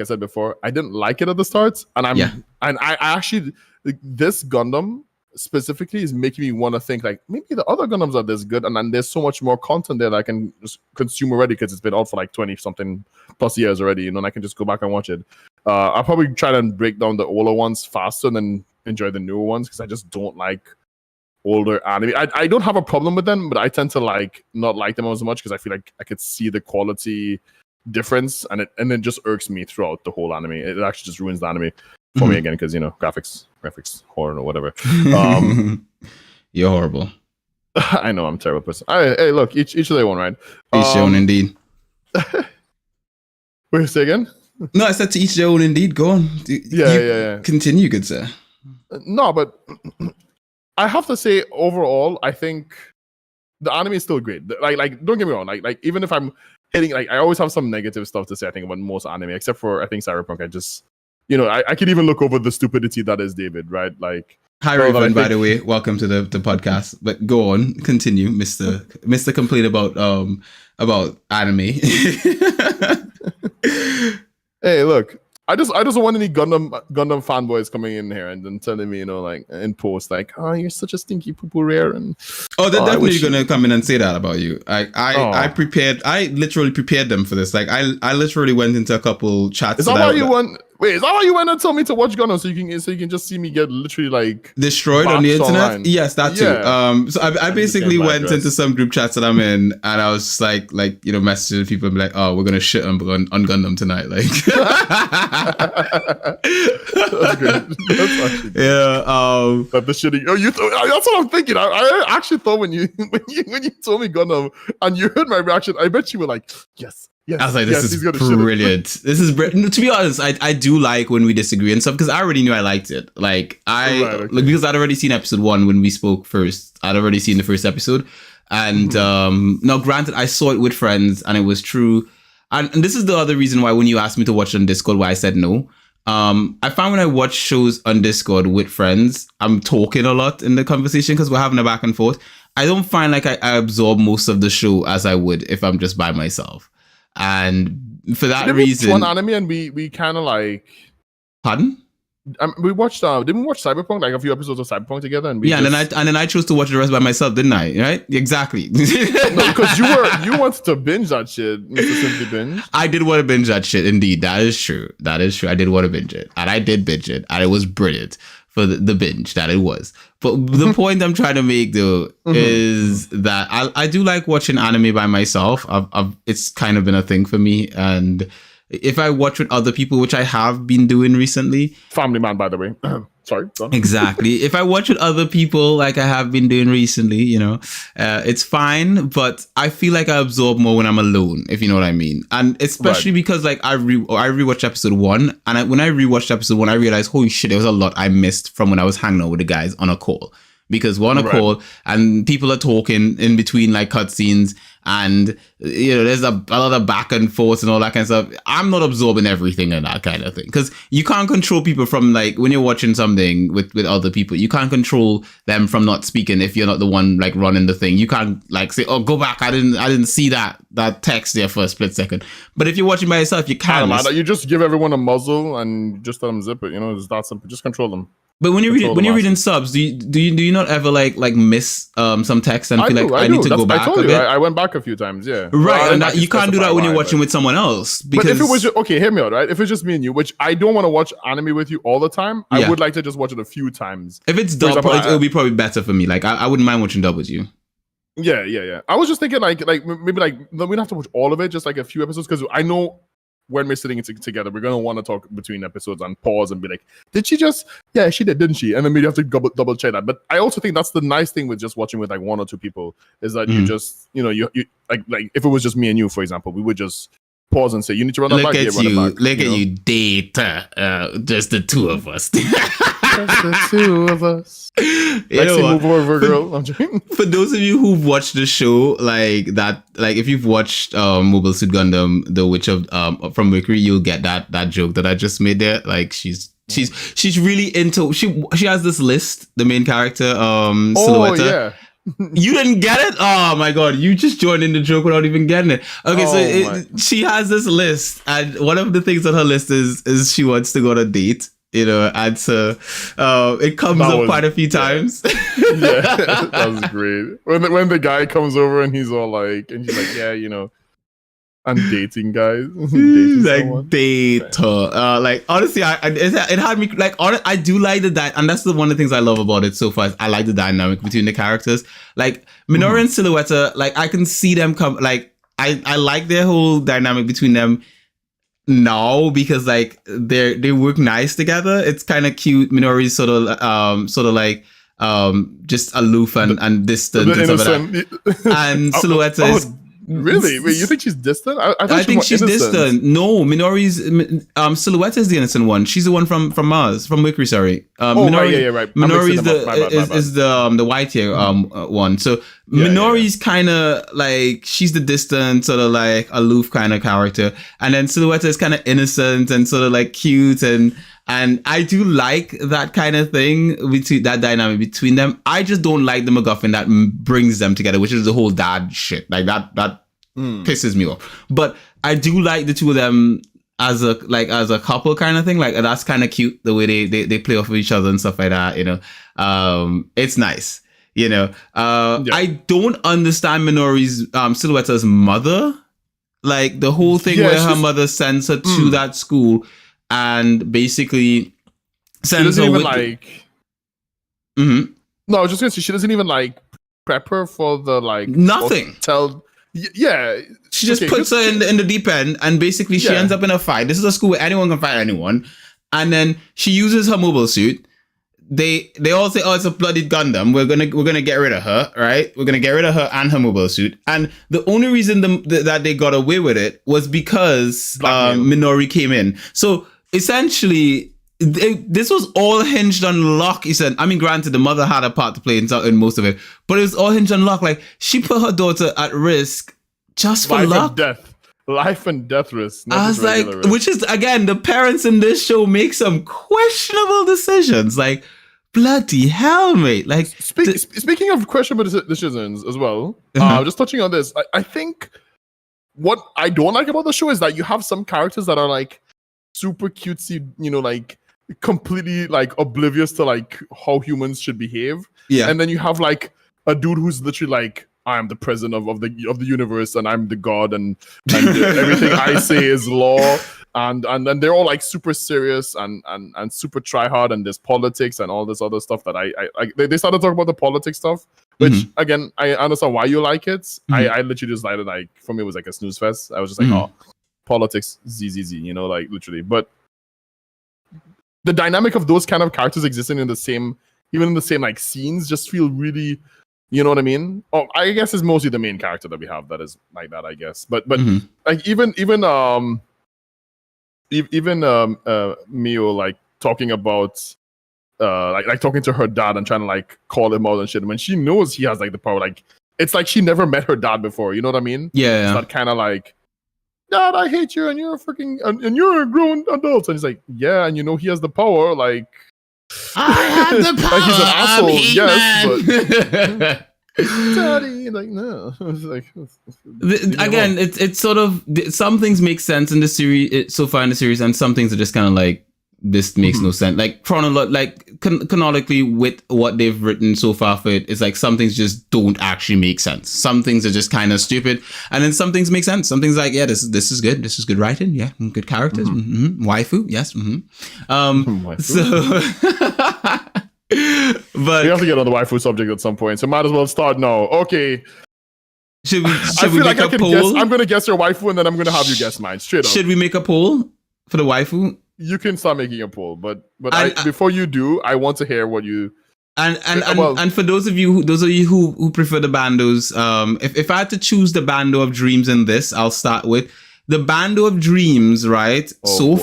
I said before, I didn't like it at the start, and I actually, this Gundam specifically is making me want to think like maybe the other Gundams are this good, and then there's so much more content there that I can just consume already because it's been out for like 20 something plus years already, and I can just go back and watch it. I'll probably try to break down the older ones faster and then enjoy the newer ones because I just don't like older anime. I don't have a problem with them, but I tend to not like them as much because I feel like I could see the quality difference and it just irks me throughout the whole anime. It actually just ruins the anime for me again because graphics horror or whatever. You're horrible. I know I'm a terrible person. Hey, look, each of their own, right? Each their own, indeed. Wait, say again? No, I said to each their own, indeed. Go on. Yeah. Continue, good sir. No, but I have to say, overall, I think the anime is still great. Like, don't get me wrong. Like, even if I'm hitting, I always have some negative stuff to say. I think about most anime, except for I think Cyberpunk. I just, I could even look over the stupidity that is David, right? Like, hi, Raven. By the way, welcome to the podcast. But go on, continue, Mister. Complain about anime. Hey, look. I just don't want any Gundam fanboys coming in here and then telling me, in post, oh, you're such a stinky poo-poo rare. And they're definitely gonna come in and say that about you. I literally prepared them for this. Like I literally went into a couple chats. Is that why you went and told me to watch Gundam so you can just see me get literally destroyed on the internet? Online. Yes, that too. Yeah. So I basically went into some group chats that I'm in, and I was just messaging people and be like, oh, we're gonna shit on Gundam tonight, like. That's good. That's actually good. Yeah. But the shitting. Oh, that's what I'm thinking. I actually thought when you told me Gundam and you heard my reaction, I bet you were like, yes. Yes, I was like, this is brilliant. This is to be honest, I do like when we disagree and stuff because I already knew I liked it. Because I'd already seen episode 1 when we spoke first. I'd already seen the first episode, and now granted, I saw it with friends and it was true. And this is the other reason why when you asked me to watch on Discord, why I said no. I find when I watch shows on Discord with friends, I'm talking a lot in the conversation because we're having a back and forth. I don't find like I absorb most of the show as I would if I'm just by myself. And for that reason, one anime and we kind of pardon? We watched didn't we watch Cyberpunk, a few episodes of Cyberpunk together, and and then I chose to watch the rest by myself, didn't I? Right? Exactly. No, because you wanted to binge that shit. Mr. Simply binge. I did want to binge that shit. Indeed, that is true. I did want to binge it, and I did binge it, and it was brilliant for the binge that it was. But the point I'm trying to make though is that I do like watching anime by myself. It's kind of been a thing for me, and if I watch with other people, which I have been doing recently. Family man, by the way. Sorry. Exactly. If I watch with other people, like I have been doing recently, it's fine. But I feel like I absorb more when I'm alone, if you know what I mean. And especially because I rewatched episode 1, and when I rewatched episode 1, I realized, holy shit, there was a lot I missed from when I was hanging out with the guys on a call. Because we're on a call and people are talking in between cutscenes, and there's a lot of back and forth and all that kind of stuff. I'm not absorbing everything and that kind of thing, because you can't control people from when you're watching something with other people, you can't control them from not speaking if you're not the one running the thing. You can't say, oh, go back, I didn't see that text there for a split second. But if you're watching by yourself, you can. You just give everyone a muzzle and just let them zip it. It's that simple. Just control them. But when you're reading subs, do you not ever miss some text and feel I need to go back? I told you, I went back a few times, yeah. Right, and you can't do that when you're watching with someone else. Because but if it was hear me out, right? If it's just me and you, which I don't want to watch anime with you all the time, I would like to just watch it a few times. If it's dubbed, it'll be probably better for me. I wouldn't mind watching dub with you. Yeah. I was just thinking maybe we don't have to watch all of it, just a few episodes, because I know when we're sitting together, we're going to want to talk between episodes and pause and be like, did she just? Yeah, she did, didn't she? And then we have to double check that. But I also think that's the nice thing with just watching with one or two people is that you just, you if it was just me and you, for example, we would just pause and say, you need to run that back. Look at you, data. Just the two of us. Just the two of us. Move over, girl. I'm joking. For those of you who've watched the show if you've watched Mobile Suit Gundam, The Witch of from Mercury, you'll get that joke that I just made there. She's really into she has this list, the main character, Suletta. Yeah. You didn't get it? Oh my god, you just joined in the joke without even getting it. Okay, she has this list, and one of the things on her list is she wants to go on a date. And so it comes up quite a few times. Yeah, that was great. When the guy comes over and he's all and she's like, yeah, And dating guys, dating like someone. data. Like honestly, it had me like I do like the and that's one of the things I love about it so far. Is I like the dynamic between the characters. Like Miorine and Suletta, like I can see them come. Like I like their whole dynamic between them now because like they work nice together. It's kind of cute. Minori's sort of like just aloof and distant and stuff like that. And Suletta is really? Wait, you think she's distant? I think she's distant. No, Minori's Suletta is the innocent one. She's the one from Mars, from Mercury. Sorry. Minori, right. Minori is the white hair one. So Minori's kind of like she's the distant, sort of like aloof kind of character, and then Suletta is kind of innocent and sort of like cute and I do like that kind of thing between that dynamic between them. I just don't like the MacGuffin that brings them together, which is the whole dad shit. Like that pisses me off. But I do like the two of them as a couple kind of thing. Like that's kind of cute the way they play off of each other and stuff like that. You know, it's nice. You know, I don't understand Minori's Suletta's mother. Like the whole thing where her mother sends her to that school. And basically sends her with like. No, I was just gonna say she doesn't even like prep her for the like nothing. She just puts her in the deep end, and basically she ends up in a fight. This is a school where anyone can fight anyone, and then she uses her mobile suit. They all say, "Oh, it's a bloody Gundam. We're gonna get rid of her, right? We're gonna get rid of her and her mobile suit." And the only reason that they got away with it was because Minori came in. So essentially, this was all hinged on luck. He said, I mean, granted, the mother had a part to play in most of it, but it was all hinged on luck. Like, she put her daughter at risk just for luck. Life and death risk. I was like, risk. Which is, again, the parents in this show make some questionable decisions. Like, bloody hell, mate. Like, speaking of questionable decisions as well, just touching on this, I think what I don't like about the show is that you have some characters that are like, super cutesy, you know, like completely like oblivious to like how humans should behave. Yeah. And then you have like a dude who's literally like, I am the president of the universe and I'm the god and everything I say is law. And then they're all like super serious and super try hard and there's politics and all this other stuff that I they started talking about the politics stuff, which again, I understand why you like it. I literally just like for me it was like a snooze fest. I was just like, oh, politics, ZZZ, you know, like literally. But the dynamic of those kind of characters existing in the same like scenes just feel really, you know what I mean? Oh, I guess it's mostly the main character that we have that is like that, I guess. But like even Mio like talking about like talking to her dad and trying to like call him out and shit when she knows he has like the power. Like it's like she never met her dad before, you know what I mean? Yeah. It's that kind of like, Dad, I hate you, and you're a freaking, and you're a grown adult. And he's like, yeah, and you know he has the power. Like, I have the power. Like he's an asshole, yes, but Daddy, like no. Like, again, it's sort of some things make sense in the series so far in the series, and some things are just kind of like this makes no sense. Like canonically with what they've written so far for it, it's like some things just don't actually make sense. Some things are just kind of stupid, and then some things make sense. Some things like, yeah, this is good. This is good writing. Yeah, good characters. Waifu, yes. But we have to get on the waifu subject at some point, so might as well start now. Okay. Should we I feel like I can guess. I'm gonna guess your waifu, and then I'm gonna have you guess mine. Straight up. Should we make a poll for the waifu? You can start making a poll, but before you do, I want to hear what you. And for those of you who prefer the bandos, if I had to choose the bando of dreams in this, I'll start with the bando of dreams. Right,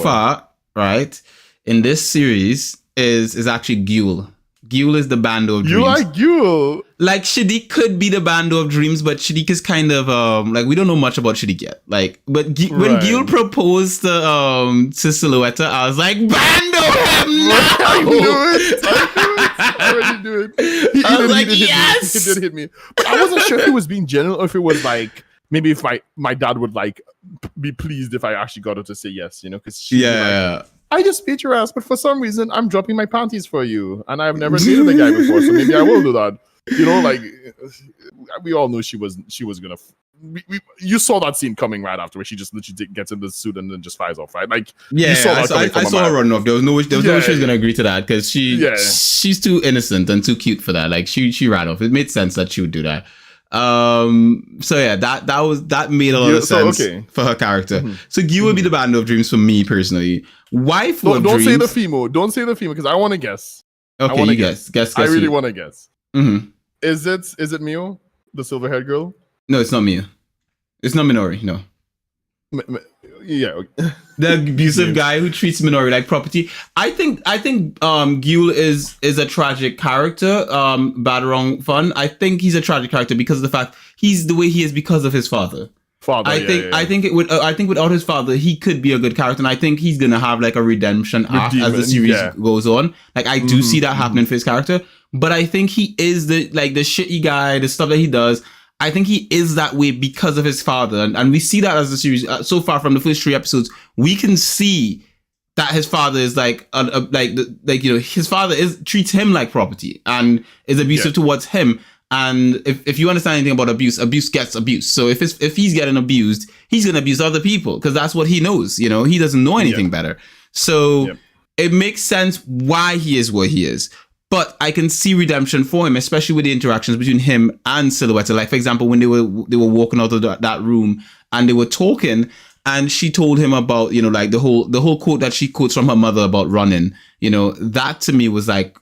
far, right, in this series is actually Gule. Gule is the bando of dreams. You like Gule? Like Shadiq could be the bando of dreams, but Shadiq is kind of like we don't know much about Shadiq yet. Like, but when Gule proposed to Suletta, I was like, bando him now! I knew it. I already knew it. I was like, yes! He did hit me, but I wasn't sure if he was being genuine or if it was like maybe if my dad would like be pleased if I actually got her to say yes, you know? Because yeah. I just beat your ass, but for some reason I'm dropping my panties for you, and I've never dated a guy before, so maybe I will do that. You know, like we all knew she was gonna you saw that scene coming right after where she just literally gets in the suit and then just flies off, right? Like, yeah, you saw I saw her run off. There was no way she was gonna agree to that because she's too innocent and too cute for that. Like she ran off. It made sense that she would do that. So yeah, that made a lot of sense for her character. So Gyu would be the band of dreams for me personally. Wife of dreams. Don't say the female. Don't say the female because I want to guess. Okay, you guess. I really want to guess. Is it Mio, the silver-haired girl? No, it's not Mio. It's not Minori. No. Yeah. The abusive guy who treats Minori like property. I think Gyu is a tragic character. Bad, wrong, fun. I think he's a tragic character because of the fact he's the way he is because of his father. I think without his father he could be a good character, and I think he's gonna have like a redemption arc as the series goes on. Like I do see that happening for his character, but I think he is the shitty guy, the stuff that he does. I think he is that way because of his father, and we see that as the series so far from the first 3 episodes. We can see that his father is his father treats him like property and is abusive towards him. And if you understand anything about abuse gets abuse. So if he's getting abused, he's gonna abuse other people because that's what he knows. He doesn't know anything better. So it makes sense why he is what he is. But I can see redemption for him, especially with the interactions between him and Silhouette. Like, for example, when they were walking out of that room and they were talking, and she told him about, like the whole quote that she quotes from her mother about running. That to me was like,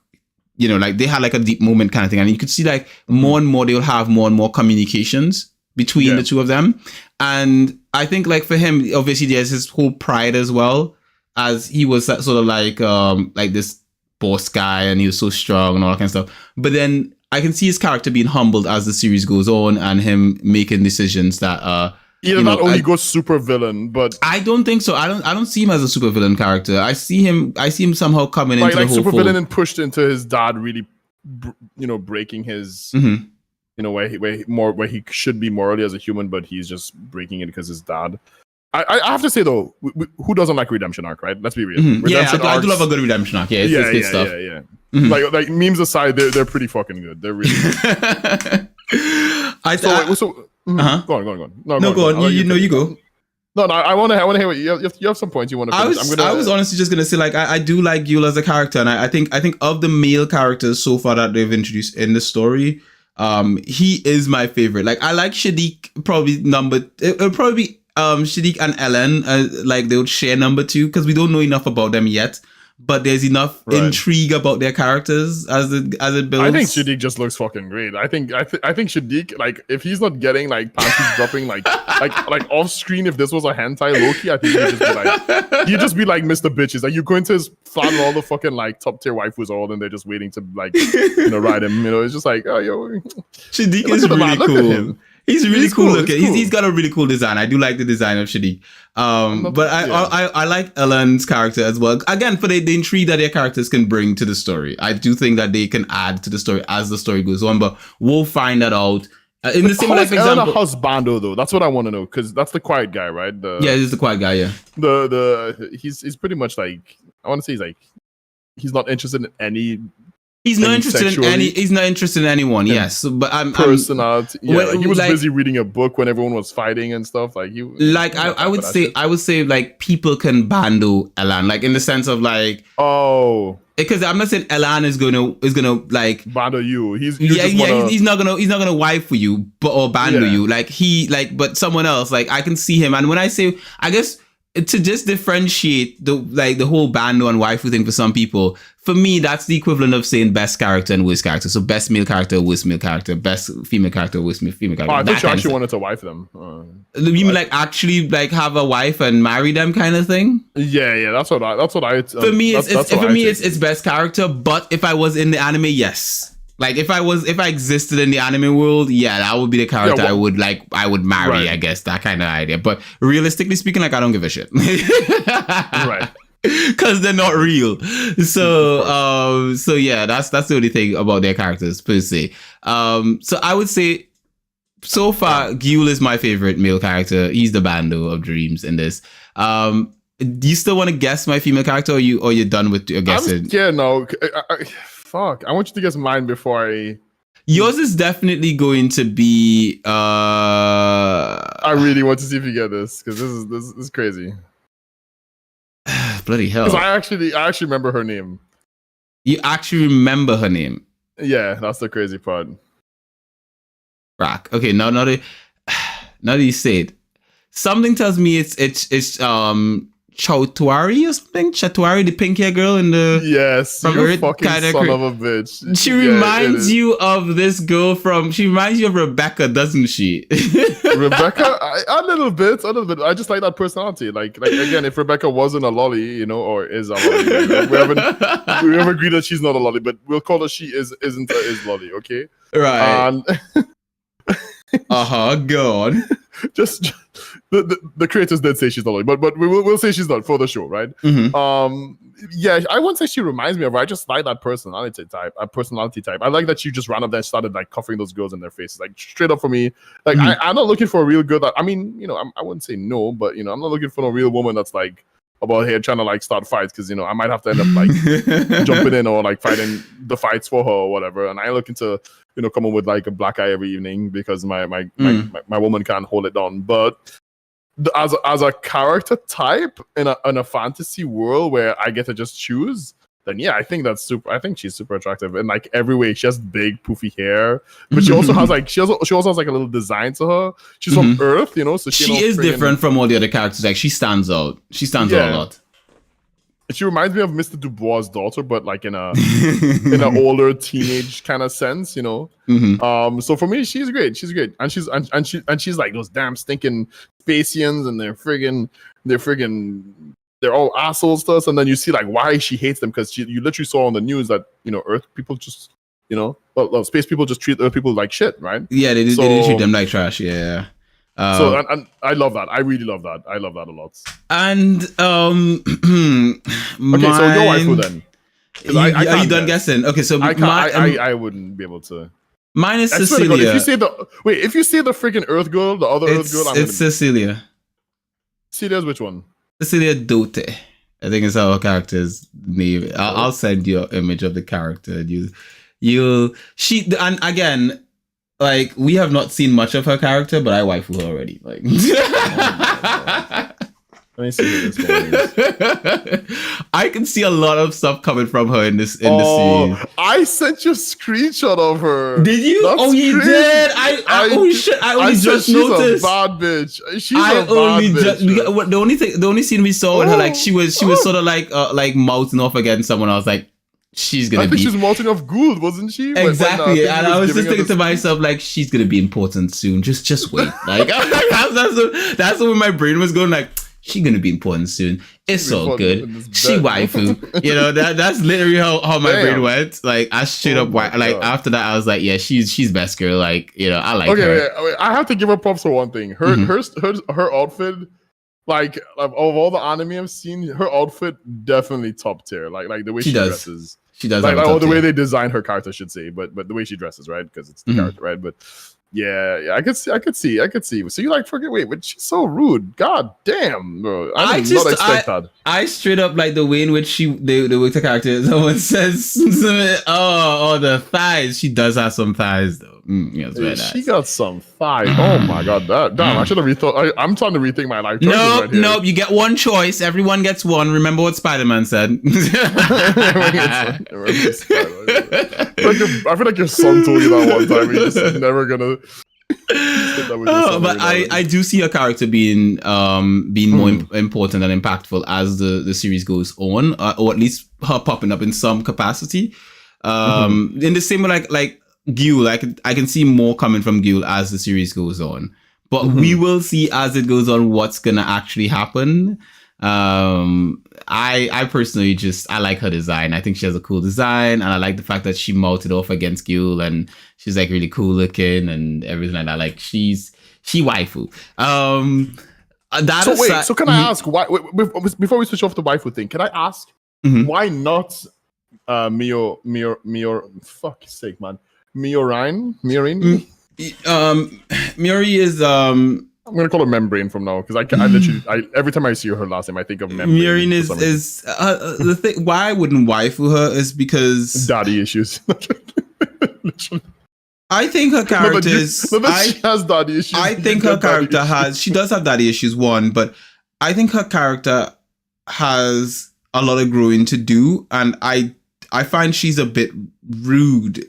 like they had like a deep moment kind of thing. And you could see like more and more they'll have more and more communications between the two of them. And I think like for him, obviously there's his whole pride as well, as he was sort of like this boss guy and he was so strong and all that kind of stuff. But then I can see his character being humbled as the series goes on and him making decisions that not only goes super villain, but I don't think so. I don't see him as a super villain character. I see him somehow coming into the whole super fold. Villain and pushed into his dad really breaking his where he should be morally as a human, but he's just breaking it because his dad. I have to say though, who doesn't like redemption arc, right? Let's be real. I do love a good redemption arc. It's good stuff. Like memes aside, they're pretty fucking good. They're really good. Go on. No, go on. You go. No, I want to hear what you have some points you want to. I was honestly just gonna say like I do like Yul as a character, and I think of the male characters so far that they've introduced in the story, he is my favorite. Like I like Shadiq it'll probably be Shadiq and Ellen, like they would share number 2 because we don't know enough about them yet. But there's enough intrigue about their characters as it builds. I think Shadiq just looks fucking great. I think Shadiq, like if he's not getting like panties dropping like off screen, if this was a hentai Loki, I think he'd just be like Mr. Bitches. Like you go into his flat and all the fucking like top tier waifus all, and they're just waiting to like ride him. It's just like Shadiq is really cool. He's really cool looking. Cool. He's got a really cool design. I do like the design of Shadiq. But I like Ellen's character as well. Again, for the intrigue that their characters can bring to the story. I do think that they can add to the story as the story goes on. But we'll find that out. In the same life example, Ellen a husbando though. That's what I want to know because that's the quiet guy, right? He's the quiet guy. Yeah. He's pretty much like I want to say he's not interested in any. He's not interested in any. He's not interested in anyone. Yes, but personality. He was busy reading a book when everyone was fighting and stuff. Like he. Like I would say like people can bando Elan, like in the sense of like because I'm not saying Elan is gonna like bando you. He's not gonna wife for you or bando you but someone else like I can see him, and when I say I guess. To just differentiate the whole bando and waifu thing for some people, for me that's the equivalent of saying best character and worst character. So best male character, worst male character, best female character, worst female character. I thought you actually wanted to wife them. You mean like actually like have a wife and marry them kind of thing? Yeah. That's what I. For me, it's best character. But if I was in the anime, yes. Like if I existed in the anime world, that would be the character I would marry, right. I guess, that kind of idea. But realistically speaking, like I don't give a shit. Right. Because they're not real. So that's the only thing about their characters per se. So I would say so far Gyul is my favorite male character. He's the bando of dreams in this. Do you still want to guess my female character or you're done with your guessing? Fuck. I want you to guess mine before I. Yours is definitely going to be. I really want to see if you get this because this is crazy. Bloody hell! Because I actually remember her name. You actually remember her name? Yeah, that's the crazy part. Rock. Okay, now that you say it, something tells me it's Chautuari or something. Chatuari, the pink hair girl in the from you Earth, fucking son of a bitch. She reminds you of this girl from. She reminds you of Rebecca, doesn't she? Rebecca, a little bit. I just like that personality. Like again, if Rebecca wasn't a lolly, or is a lolly, we haven't agreed that she's not a lolly, but we'll call her she isn't lolly, okay? Right. Go on. Just the creators did say she's not lolly, but we'll say she's not for the show, right? Yeah, I wouldn't say she reminds me of her. I just like that personality type. I like that she just ran up there and started like cuffing those girls in their faces, like straight up for me. Like I'm not looking for a real girl. I mean, I wouldn't say no, but I'm not looking for a real woman that's like about here trying to like start fights because I might have to end up like jumping in or like fighting the fights for her or whatever. And I look into come in with like a black eye every evening because my woman can't hold it down. But as a character type in a fantasy world where I get to just choose, then yeah, I think that's super. I think she's super attractive in like every way. She has big poofy hair, but she also has like she also has like a little design to her. She's from Earth, so she is different from all the other characters. Like she stands out. She stands out a lot. She reminds me of Mr. Dubois' daughter, but like in an older teenage kind of sense, So for me, she's great. She's great, and she's like those damn stinking Spacians, and they're all assholes to us. And then you see like why she hates them because you literally saw on the news that Earth people just space people just treat Earth people like shit, right? Yeah, they treat them like trash. Yeah. So and I love that. I really love that. I love that a lot. And okay, so your waifu then? Are you done guessing? Okay, so I wouldn't be able to. Mine is Cecilia. If you say the freaking Earth girl, the other Earth girl, it's Cecilia. Cecilia's which one? Cecilia Dote. I think it's our character's name. I'll send you an image of the character. And again. Like, we have not seen much of her character, but I waifu her already. Like, let me see who this one is. I can see a lot of stuff coming from her in this scene. I sent you a screenshot of her. Did you? That's you crazy. did. I only just noticed. She's a bad bitch. She's a bad bitch. The only scene we saw with her, like she was sort of like mouthing off against someone. I was like, she's gonna be. She's mouthing off Gould, wasn't she? Exactly, and I was just thinking to myself, like, she's gonna be important soon. Just wait. Like that's where my brain was going. Like, she's gonna be important soon. It's all good. She waifu. That's literally how my brain went. Like, I straight up like God. After that, I was like, yeah, she's best girl. Like, I like her. Okay, I have to give her props for one thing. Her outfit. Like of all the anime I've seen, her outfit definitely top tier. Like the way she dresses. She does. Like the way they design her character, I should say, but the way she dresses, right? Because it's the character, right? But yeah, I could see. So you like wait, but she's so rude. God damn, bro. I did not expect that. I straight up like the way in which they work the character. Someone says, "Oh, the thighs." She does have some thighs though. It's very nice. She got some thighs. Oh my God, damn! I should have rethought. I'm trying to rethink my life choices Nope. You get one choice. Everyone gets one. Remember what Spider-Man said. I feel like your son told you that one time. He's just never gonna. But I do see her character being more important and impactful as the series goes on, or at least her popping up in some capacity. In the same way, like Gule, I can see more coming from Gule as the series goes on. But we will see as it goes on what's gonna actually happen. I personally I like her design. I think she has a cool design, and I like the fact that she mounted off against Gule, and she's like really cool looking and everything like that. Like she waifu. So can I ask why? Before we switch off the waifu thing, can I ask why not fuck's sake, man, Miorine? Miori is I'm gonna call her Membrane from now because I literally every time I see her last name I think of Membrane. Miorine is the thing. Why I wouldn't waifu her is because daddy issues. Literally. I think her character is. She has daddy issues. I think her character has. She does have daddy issues. One, but I think her character has a lot of growing to do, and I find she's a bit rude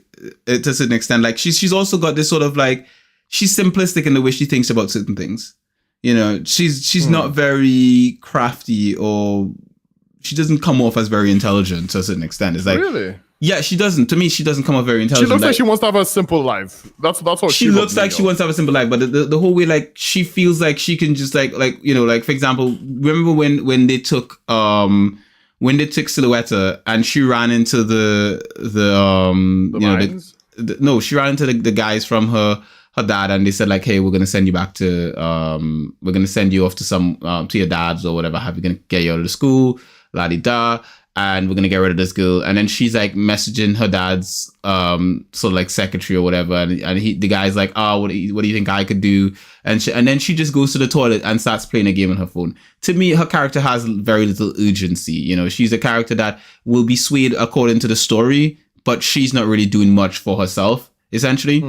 to a certain extent. Like she's also got this sort of like she's simplistic in the way she thinks about certain things. You know, she's not very crafty, or she doesn't come off as very intelligent to a certain extent. It's like really. Yeah, she doesn't. To me, she doesn't come off very intelligent. She looks like she wants to have a simple life. That's what she looks like. She wants to have a simple life, but the whole way, like, she feels like she can just like you know, like for example, remember when they took Suletta and she ran into the you know no, she ran into the guys from her dad, and they said like, hey, we're gonna send you back to we're gonna send you off to some to your dad's or whatever. We're gonna get you out of the school, la di da. And we're gonna get rid of this girl. And then she's like messaging her dad's sort of like secretary or whatever, and the guy's like, oh, what do you think I could do? And then she just goes to the toilet and starts playing a game on her phone. To me, her character has very little urgency. You know, she's a character that will be swayed according to the story, but she's not really doing much for herself, essentially.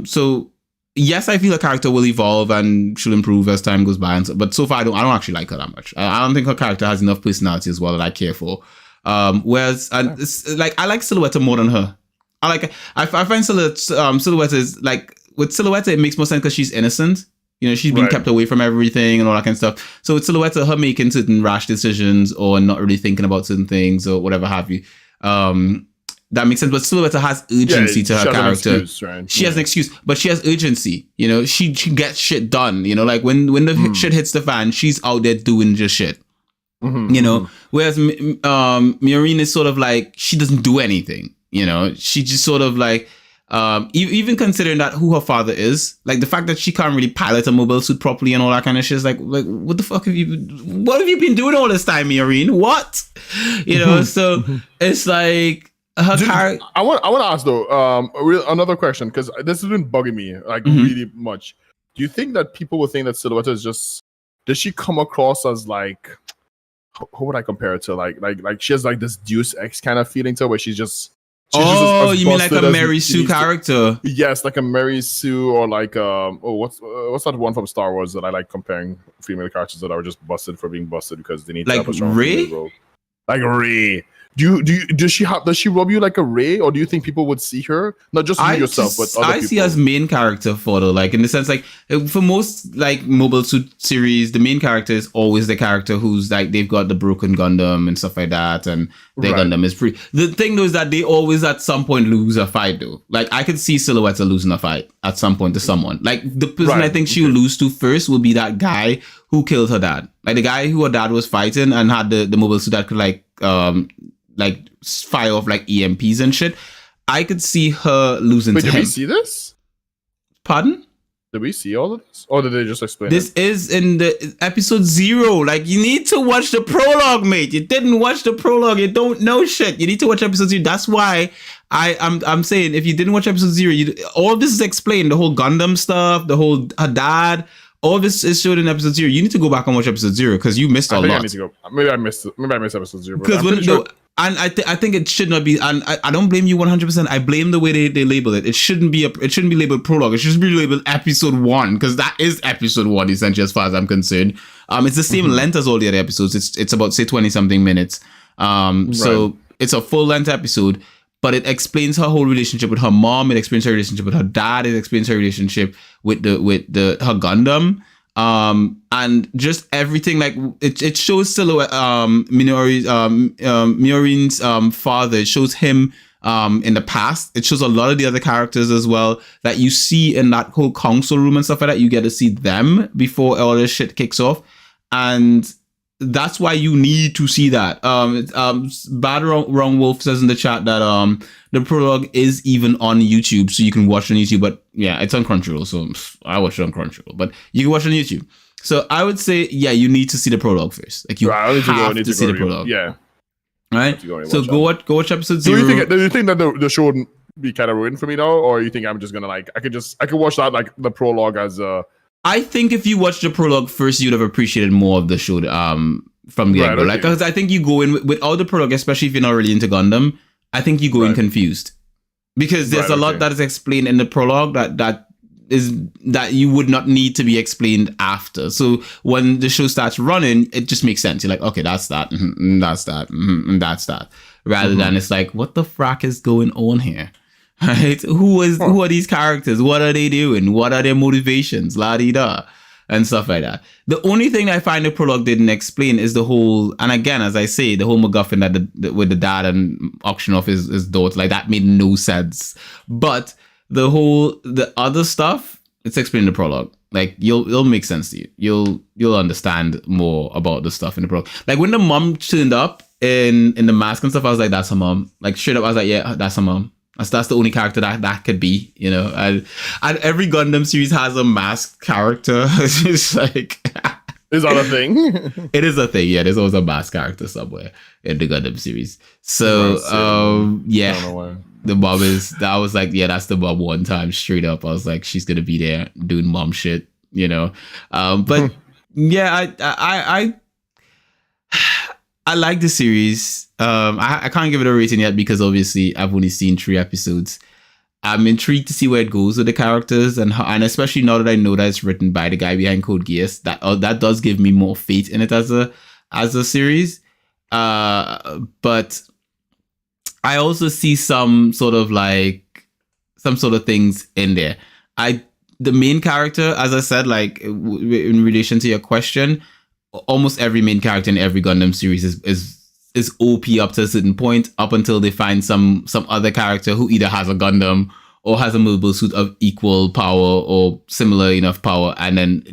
So yes, I feel a character will evolve and she'll improve as time goes by, but so far I don't actually like her that much. I don't think her character has enough personality as well that I care for. Whereas it's, like I like Suletta more than her. I find Suletta is like, with Suletta it makes more sense because she's innocent. You know, she's been kept away from everything and all that kind of stuff. So with Suletta, her making certain rash decisions or not really thinking about certain things or whatever have you, that makes sense. But Suletta has urgency to her character. Excuse, right? She has an excuse, but she has urgency. You know, she gets shit done. You know, like when the shit hits the fan, she's out there doing just shit. You know, whereas Miorine is sort of like, she doesn't do anything. You know, she just sort of like, even considering that who her father is, like the fact that she can't really pilot a mobile suit properly and all that kind of shit is like what the fuck have you been doing all this time, Miorine? What? You know, so it's like, I want to ask though, another question, because this has been bugging me like really much. Do you think that people will think that Suletta is just? Does she come across as like? How would I compare it to? Like she has like this Deus Ex kind of feeling to her, where she's just. You mean like a Mary Sue character? Yes, like a Mary Sue, or like what's that one from Star Wars that I like comparing female characters that are just busted for being busted because they need like to have a strong Rey? role. Like Rey. Does she rub you like a Rey, or do you think people would see her, not just you yourself, but other people? I see as main character for though, like in the sense like for most like mobile suit series, the main character is always the character who's like they've got the broken Gundam and stuff like that, and their Gundam is free. The thing though is that they always at some point lose a fight though. Like I could see Suletta losing a fight at some point to someone. Like the person I think she will lose to first will be that guy who killed her dad. Like the guy who her dad was fighting and had the mobile suit that could like fire off like EMPs and shit. I could see her losing to him. Did we see this? Pardon? Did we see all of this? Or did they just explain this it? Is in the episode 0. Like, you need to watch the prologue, mate. You didn't watch the prologue. You don't know shit. You need to watch episode 0. That's why I'm saying, if you didn't watch episode 0, all of this is explained. The whole Gundam stuff, the whole her dad, all this is showed in episode 0. You need to go back and watch episode 0 because you missed a lot. I need to go. Maybe I missed it. Maybe I missed episode 0. Because and I think it should not be. And I don't blame you 100%. I blame the way they label it. It shouldn't be labeled prologue. It should be labeled episode 1 because that is episode 1 essentially, as far as I'm concerned. It's the same length as all the other episodes. It's about say 20 something minutes. So it's a full length episode. But it explains her whole relationship with her mom. It explains her relationship with her dad. It explains her relationship with her Gundam. And just everything, like it shows Silhouette, Miorine's father. It shows him in the past. It shows a lot of the other characters as well that you see in that whole council room and stuff like that. You get to see them before all this shit kicks off, and that's why you need to see that. Bad Wrong Wolf says in the chat that the prologue is even on YouTube, so you can watch it on YouTube. But yeah, it's on Crunchyroll, so I watch it on Crunchyroll. But you can watch it on YouTube. So I would say, yeah, you need to see the prologue first. Like you have to see the prologue. Yeah. Right. So go watch episode 0. Do you think that the show would be kind of ruined for me now, or you think I'm just gonna like I could watch that like the prologue as a. I think if you watched the prologue first, you'd have appreciated more of the show from the get-go. Okay. Like, because I think you go in without the prologue, especially if you're not really into Gundam, I think you go in confused. because there's a lot that is explained in the prologue that you would not need to be explained after. So when the show starts running, it just makes sense. You're like, okay, that's that, and that's that, and that's that. Rather than it's like, what the frack is going on here? Right? Who are these characters? What are they doing? What are their motivations? La di da, and stuff like that. The only thing I find the prologue didn't explain is the whole, and again, as I say, the whole MacGuffin that with the dad and auction off his daughter, like that made no sense. But the other stuff, it's explained in the prologue. Like it'll make sense to you. You'll understand more about the stuff in the prologue. Like when the mom turned up in the mask and stuff, I was like, that's her mom. Like straight up, I was like, yeah, that's her mom. That's the only character that could be, you know. And every Gundam series has a masked character. It's just like, is that a thing? It is a thing. Yeah, there's always a masked character somewhere in the Gundam series. So yeah, I don't know why. The mom is. I was like, yeah, that's the mom. One time, straight up, I was like, she's gonna be there doing mom shit, you know. But yeah, I like the series. I can't give it a rating yet because obviously I've only seen 3 episodes. I'm intrigued to see where it goes with the characters and especially now that I know that it's written by the guy behind Code Geass, that does give me more faith in it as a series. But I also see some sort of things in there. The main character, as I said, like in relation to your question, almost every main character in every Gundam series is OP up to a certain point, up until they find some other character who either has a Gundam or has a mobile suit of equal power or similar enough power, and then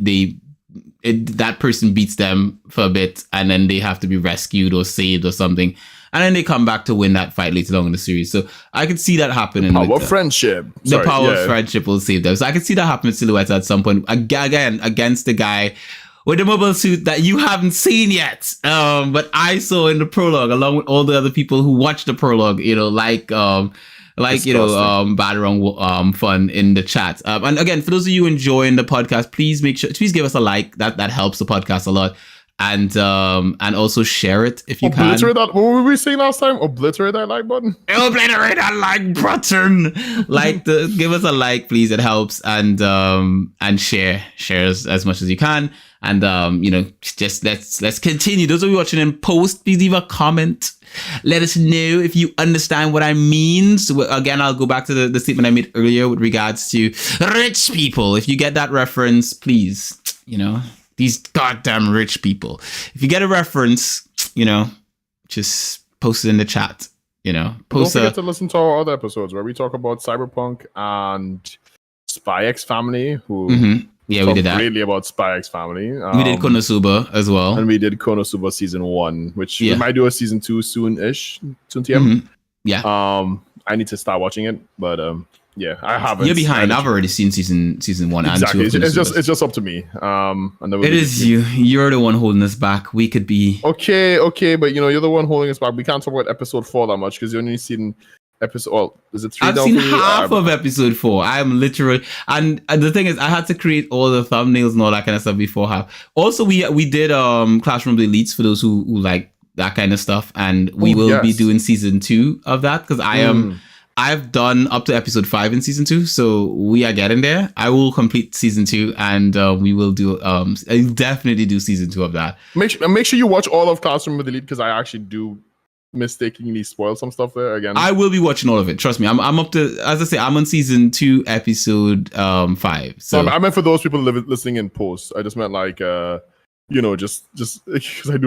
that person beats them for a bit, and then they have to be rescued or saved or something, and then they come back to win that fight later on in the series. So I could see that happening. The power of friendship. The power of friendship will save them. So I could see that happen with Silhouette at some point. Again, against the guy with the mobile suit that you haven't seen yet, but I saw in the prologue, along with all the other people who watched the prologue, you know, like Batarang Fun in the chat. And again, for those of you enjoying the podcast, please give us a like. That helps the podcast a lot. And also share it if you can. Obliterate that. What were we saying last time? Obliterate that like button. Obliterate that like button. Give us a like, please. It helps. And share as much as you can. And just let's continue. Those of you watching in post, please leave a comment. Let us know if you understand what I mean. So again, I'll go back to the statement I made earlier with regards to rich people. If you get that reference, please, these goddamn rich people. If you get a reference, just post it in the chat. Don't forget to listen to our other episodes where we talk about Cyberpunk and Spy X Family, who. Mm-hmm. Yeah, we did that. Really about Spy X Family. We did Konosuba as well. And we did Konosuba season 1, which we might do a season 2 soon-ish. Soon TM. Mm-hmm. Yeah. I need to start watching it, but yeah, I haven't. You're behind. I've already seen season 1 exactly. and 2. It's just up to me. It is you. You're the one holding us back. We could be okay, but you're the one holding us back. We can't talk about episode 4 that much because you're only seen episode. Well, is it 3? I've seen half of episode 4. I'm literally, and the thing is, I had to create all the thumbnails and all that kind of stuff before half. Also, we did Classroom of the Elites for those who like that kind of stuff, and we will be doing season 2 of that because I've done up to episode 5 in season 2, so we are getting there. I will complete season 2, and we will do. I'll definitely do season 2 of that. Make sure you watch all of Classroom of the Elite because I actually do mistakenly spoil some stuff there again. I will be watching all of it. Trust me. I'm up to, as I say, I'm on season 2, episode 5. So I meant for those people listening in post. I just meant like just because I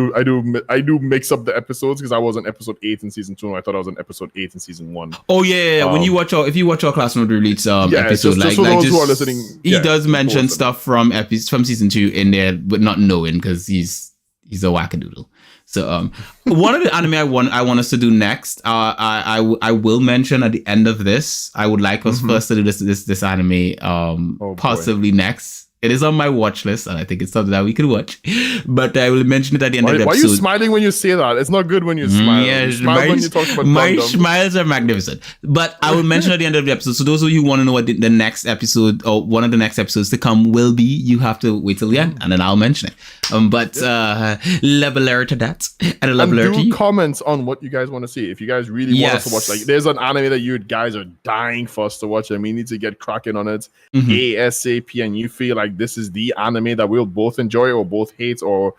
do mix up the episodes because I was on episode 8 in season 2 and I thought I was on episode 8 in season 1. Oh yeah. When you watch if you watch our Classroom of the Elites episode, just for those who are listening, he does mention stuff from season 2 in there, but not knowing because he's a wackadoodle. So one of the anime I want us to do next, I will mention at the end of this. I would like us first to do this anime possibly next It is on my watch list, and I think it's something that we could watch. But I will mention it at the end of the Why are episode. you smiling when you say that? It's not good when you smile. Yeah, You smile when you talk about my Gundam. smiles are magnificent. But I will mention at the end of the episode. So those of you who want to know what the next episode or one of the next episodes to come will be, you have to wait till the end, and then I'll mention it. Level alert to that, and a level alert to do you. comments on what you guys want to see. If you guys really want us to watch, like, there's an anime that you guys are dying for us to watch, and we need to get cracking on it ASAP. And you feel like this is the anime that we'll both enjoy or both hate, or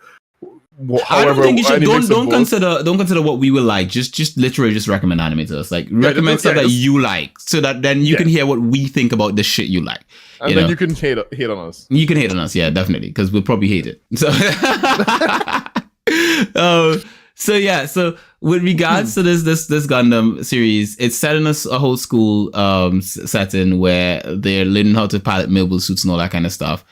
I don't think you should. Don't consider what we will like. Just literally just recommend anime to us. Like recommend stuff that you like, so that then you can hear what we think about the shit you like. And then you can hate on us. You can hate on us, yeah, definitely, because we'll probably hate it. So with regards to this Gundam series, it's set in a whole school setting where they're learning how to pilot mobile suits and all that kind of stuff.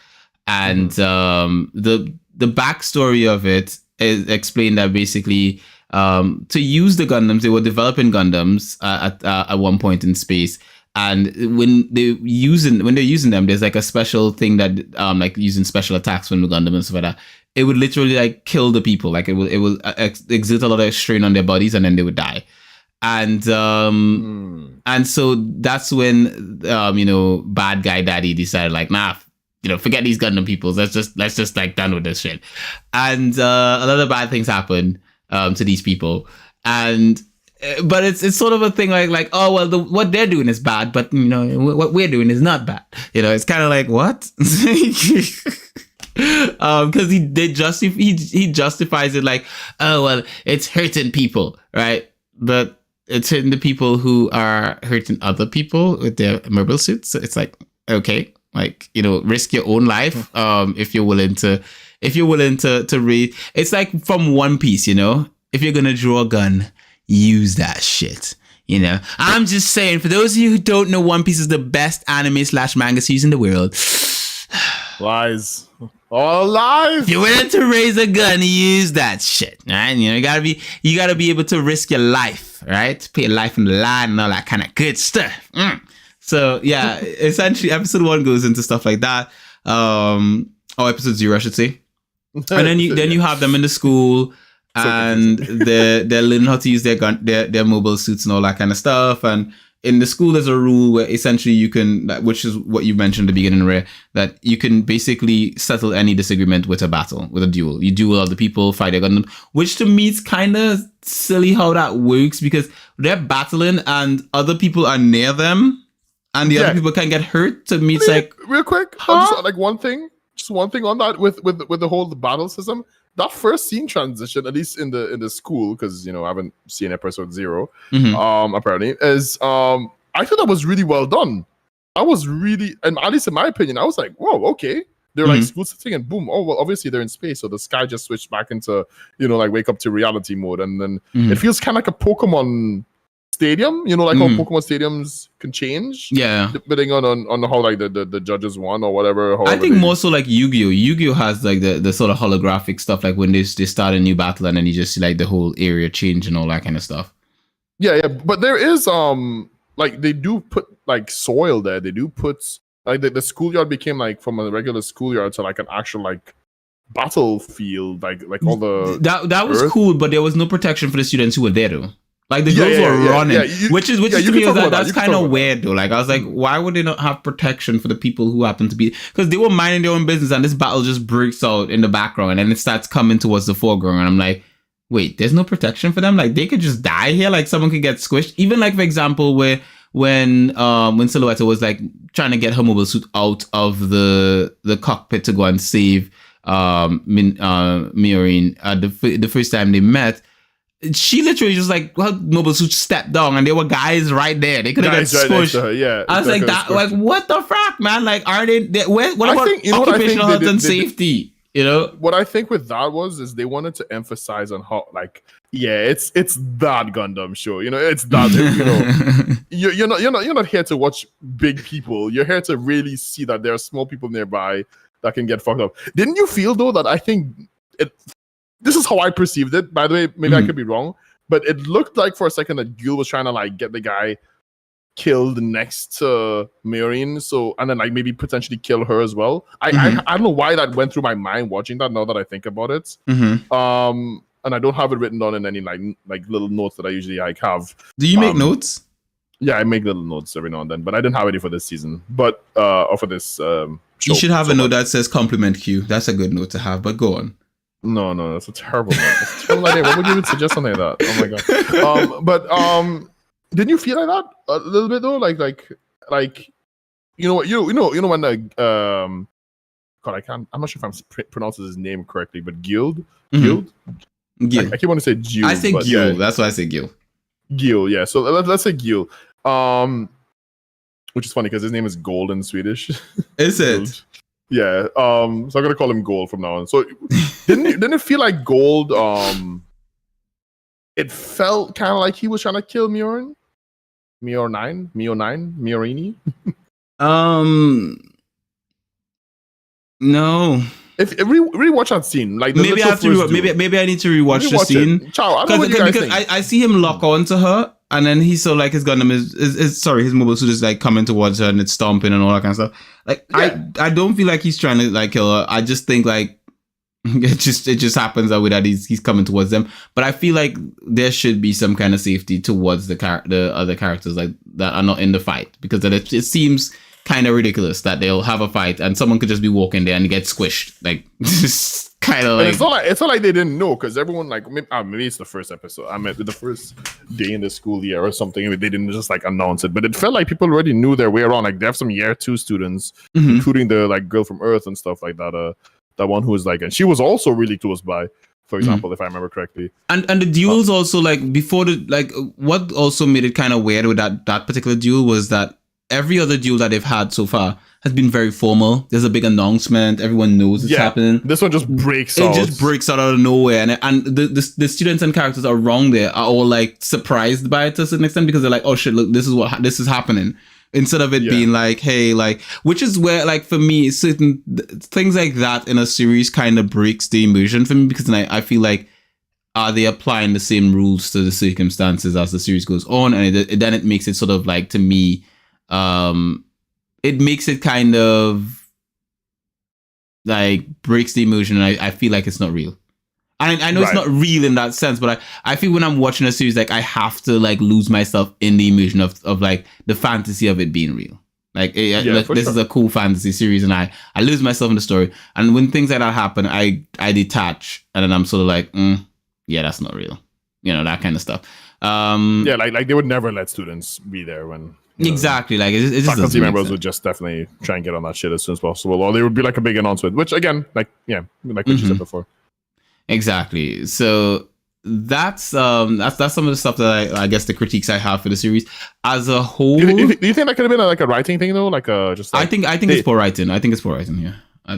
And the backstory of it is explained that basically to use the Gundams, they were developing Gundams at one point in space. And when they're using them, there's like a special thing that like using special attacks from the Gundam and stuff like that. It would literally like kill the people. Like it will exert a lot of strain on their bodies, and then they would die. And and so that's when bad guy daddy decided like, nah, forget these Gundam peoples. Let's just like done with this shit. And a lot of bad things happen to these people. But it's sort of a thing like oh well, what they're doing is bad, but what we're doing is not bad. It's kind of like what? Because he justifies it like, oh well, it's hurting people, right? But it's hurting the people who are hurting other people with their mobile suits. So it's like, okay, like risk your own life if you're willing to read. It's like from One Piece, if you're gonna draw a gun, use that shit. I'm just saying, for those of you who don't know, One Piece is the best anime/manga series in the world. Lies. All lies. If you're willing to raise a gun, use that shit, right? You gotta be able to risk your life, right? Put your life on the line and all that kind of good stuff. So yeah, essentially, episode 1 goes into stuff like that. Or episode 0, I should say. And then you have them in the school. And they're learning how to use their mobile suits and all that kind of stuff. And in the school, there's a rule where essentially you can, which is what you mentioned at the beginning, Ray, that you can basically settle any disagreement with a battle, with a duel. You duel other people, fight against them, which to me is kind of silly how that works, because they're battling and other people are near them, and the other people can get hurt. To me, it's like real quick, just like one thing on that with the whole battle system. That first scene transition, at least in the school, because I haven't seen episode 0, apparently, is I thought that was really well done. I was really, and at least in my opinion, I was like, whoa, okay. They're like school setting, and boom, oh well, obviously they're in space, so the sky just switched back into like wake up to reality mode, and then it feels kind of like a Pokemon stadium, like how Pokemon stadiums can change, depending on how like the judges won or whatever. I think more so like Yu-Gi-Oh. Yu-Gi-Oh has like the sort of holographic stuff, like when they start a new battle and then you just see like the whole area change and all that kind of stuff. Yeah, but there is like they do put like soil there. They do put like the schoolyard became like from a regular schoolyard to like an actual like battlefield, like all the that was cool, but there was no protection for the students who were there though. Like the girls were running, which is to me that's kind of weird though. Like I was like, why would they not have protection for the people who happen to be? Because they were minding their own business, and this battle just breaks out in the background, and then it starts coming towards the foreground, and I'm like, wait, there's no protection for them? Like they could just die here. Like someone could get squished. Even like for example, when Suletta was like trying to get her mobile suit out of the cockpit to go and save Miorine the first time they met. She literally just like her mobile suit stepped down, and there were guys right there. They could have got squished. I was like, that, like, what the fuck, man? Like, are they? What about occupational health and safety? What I think with that is they wanted to emphasize on how like, it's that Gundam show. It's that. You're not here to watch big people. You're here to really see that there are small people nearby that can get fucked up. Didn't you feel though that I think it? This is how I perceived it. By the way, maybe I could be wrong, but it looked like for a second that Gil was trying to like get the guy killed next to Miorine, so and then like maybe potentially kill her as well. I don't know why that went through my mind watching that. Now that I think about it, and I don't have it written down in any like little notes that I usually like have. Do you make notes? Yeah, I make little notes every now and then, but I didn't have any for this season. But or for this show. You should have a note that says compliment Q. That's a good note to have. But go on. No, that's a terrible note. That's a terrible idea. Why would you even suggest something like that? Oh my god. Didn't you feel like that a little bit though? Like you know when the God, I'm not sure if I'm pronouncing his name correctly, but Gil. Gil. I keep wanting to say Gil. I say Gil. Yeah. That's why I say Gil. Gil, yeah. So let's say Gil. Which is funny because his name is Gold in Swedish. Is it? Yeah. So I'm gonna call him Gold from now on. So didn't it feel like Gold? It felt kind of like he was trying to kill Miorine. Miorine. No. If rewatch that scene, like maybe I have to. Maybe I need to rewatch the scene. Because I see him lock onto her, and then he's so like his Gundam his mobile suit is like coming towards her and it's stomping and all that kind of stuff. Like I don't feel like he's trying to like kill her. I just think like it just happens that way that he's coming towards them. But I feel like there should be some kind of safety towards the other characters like that are not in the fight, because it seems kind of ridiculous that they'll have a fight and someone could just be walking there and get squished. Like just kind of like it's not like they didn't know, because everyone like maybe it's the first episode. I mean the first day in the school year or something. They didn't just like announce it, but it felt like people already knew their way around. Like they have some year 2 students, including the like girl from Earth and stuff like that. That one who was like, and she was also really close by, for example, if I remember correctly. And the duels also like before the like what also made it kind of weird with that particular duel was that every other duel that they've had so far has been very formal. There's a big announcement. Everyone knows it's happening. This one just breaks out. It just breaks out of nowhere. And the students and characters are wrong there are all like surprised by it to a certain extent, because they're like, oh shit, look, this is happening. Instead of it being like, hey, like, which is where like for me, certain things like that in a series kind of breaks the immersion for me, because then I feel like, are they applying the same rules to the circumstances as the series goes on? And then it makes it sort of like, to me, it makes it kind of like breaks the immersion, and I feel like it's not real. I know it's not real in that sense, but I feel when I'm watching a series, like I have to like lose myself in the immersion of like the fantasy of it being real. Like this is a cool fantasy series, and I lose myself in the story. And when things like that happen, I detach, and then I'm sort of like, yeah, that's not real. You know, that kind of stuff. Like they would never let students be there when. Exactly, like it just faculty members would just definitely try and get on that shit as soon as possible, or there would be like a big announcement, which again, like what you said before. Exactly. So that's some of the stuff that I guess the critiques I have for the series as a whole. Do you think that could have been like a writing thing though? Like just like, I think it's poor writing. I think it's poor writing. Yeah.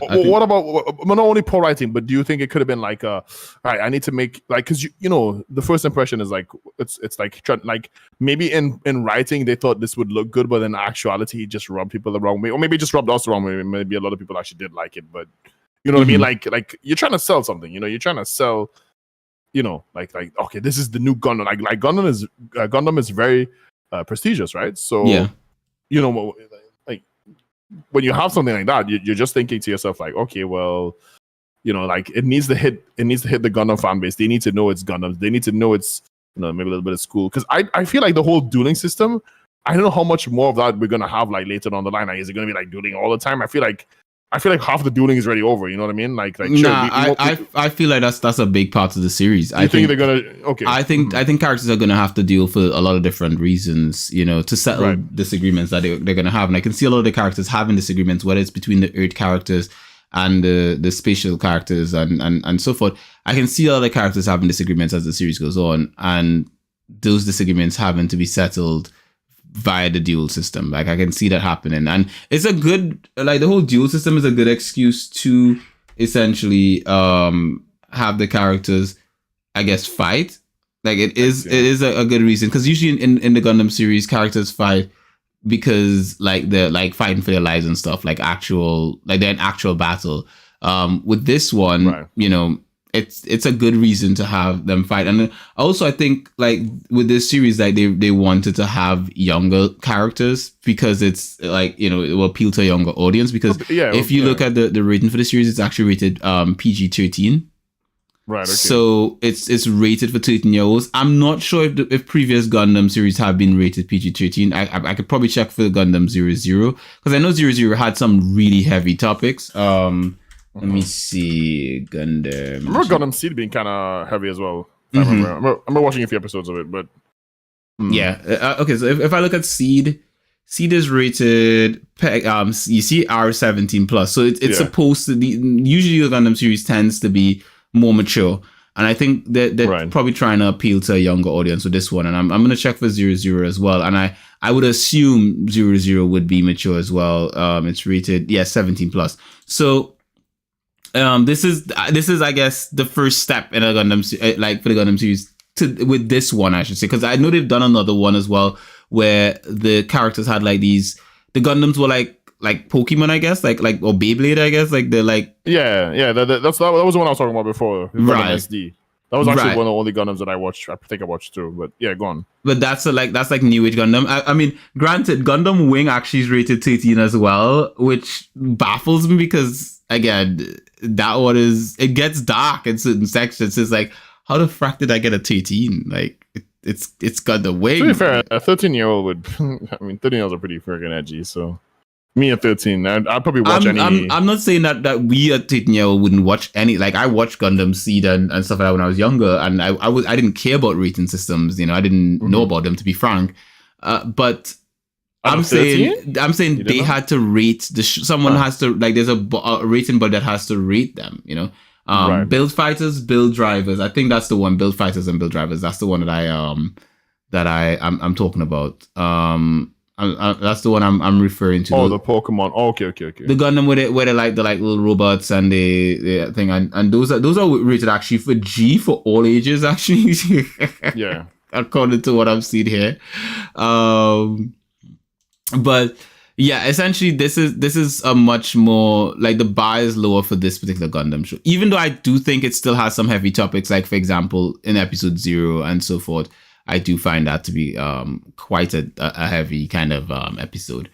What about not only poor writing, but do you think it could have been like right, I need to make like, because you know the first impression is like it's like maybe in writing they thought this would look good, but in actuality it just rubbed people the wrong way, or maybe it just rubbed us the wrong way. Maybe a lot of people actually did like it, but you know what I mean? Like you're trying to sell something, you know, you're trying to sell, you know, like okay, this is the new Gundam. Like Gundam is very prestigious, right? So you know, like when you have something like that, you're just thinking to yourself like, okay, well, you know, like it needs to hit the Gundam fan base. They need to know it's Gundam. They need to know it's, you know, maybe a little bit of school. Because I feel like the whole dueling system, I don't know how much more of that we're gonna have like later down the line. Like, is it gonna be like dueling all the time? I feel like half the dueling is already over. You know what I mean? Like I feel like that's a big part of the series. I think they're gonna I think characters are gonna have to deal for a lot of different reasons, you know, to settle disagreements that they're gonna have. And I can see a lot of the characters having disagreements, whether it's between the Earth characters and the spatial characters and so forth. I can see a lot of the characters having disagreements as the series goes on, and those disagreements having to be settled via the duel system. Like I can see that happening, and it's a good, like the whole duel system is a good excuse to essentially have the characters, I guess, fight. Like it is a good reason, because usually in the Gundam series, characters fight because like they're like fighting for their lives and stuff, like they're in actual battle. With this one, you know, it's a good reason to have them fight. And also I think like with this series, like they wanted to have younger characters because it's like, you know, it will appeal to a younger audience, because if you look at the rating for the series, it's actually rated PG-13. Right. Okay. So it's rated for 13-year-olds. I'm not sure if previous Gundam series have been rated PG-13. I could probably check for Gundam 00, because I know 00 had some really heavy topics. Let me see. Gundam. I remember Gundam Seed being kind of heavy as well. I remember watching a few episodes of it, but yeah. Okay, so if I look at Seed is rated you see R17 plus. So it's supposed to be, usually the Gundam series tends to be more mature, and I think they're probably trying to appeal to a younger audience with this one. And I'm gonna check for 00 as well, and I would assume 00 would be mature as well. It's rated 17 plus. So this is I guess the first step in a Gundam like for the Gundam series with this one, I should say, because I know they've done another one as well where the characters had like the Gundams were like Pokemon, I guess, like or Beyblade, I guess, like they're like that was the one I was talking about before, right. SD. That was actually one of the only Gundams that I watched. I think I watched too, but yeah, go on. But that's like New Age Gundam. I mean, granted, Gundam Wing actually is rated 13 as well, which baffles me because again, that one it gets dark in certain sections. It's like, how the frack did I get a 13? Like it's got the wing. To be fair, a 13-year-old would. I mean, 13-year-olds are pretty freaking edgy, so. Me at 13, I'd probably watch any. I'm not saying that we at 13-year-old wouldn't watch any. Like I watched Gundam Seed and stuff like that when I was younger, and I didn't care about rating systems. You know, I didn't know about them, to be frank. But I'm saying they had to rate someone has to, like, there's a rating board that has to rate them. You know, build fighters, build drivers. I think that's the one. Build fighters and build drivers. That's the one that I'm talking about. That's the one I'm referring to. Oh, the Pokemon. Oh, okay. The Gundam where they like the little robots and the thing, and those are rated actually for G for all ages actually. Yeah, according to what I've seen here. But yeah, essentially this is a much more like the bar is lower for this particular Gundam show. Even though I do think it still has some heavy topics, like for example in episode 0 and so forth. I do find that to be quite a heavy kind of episode,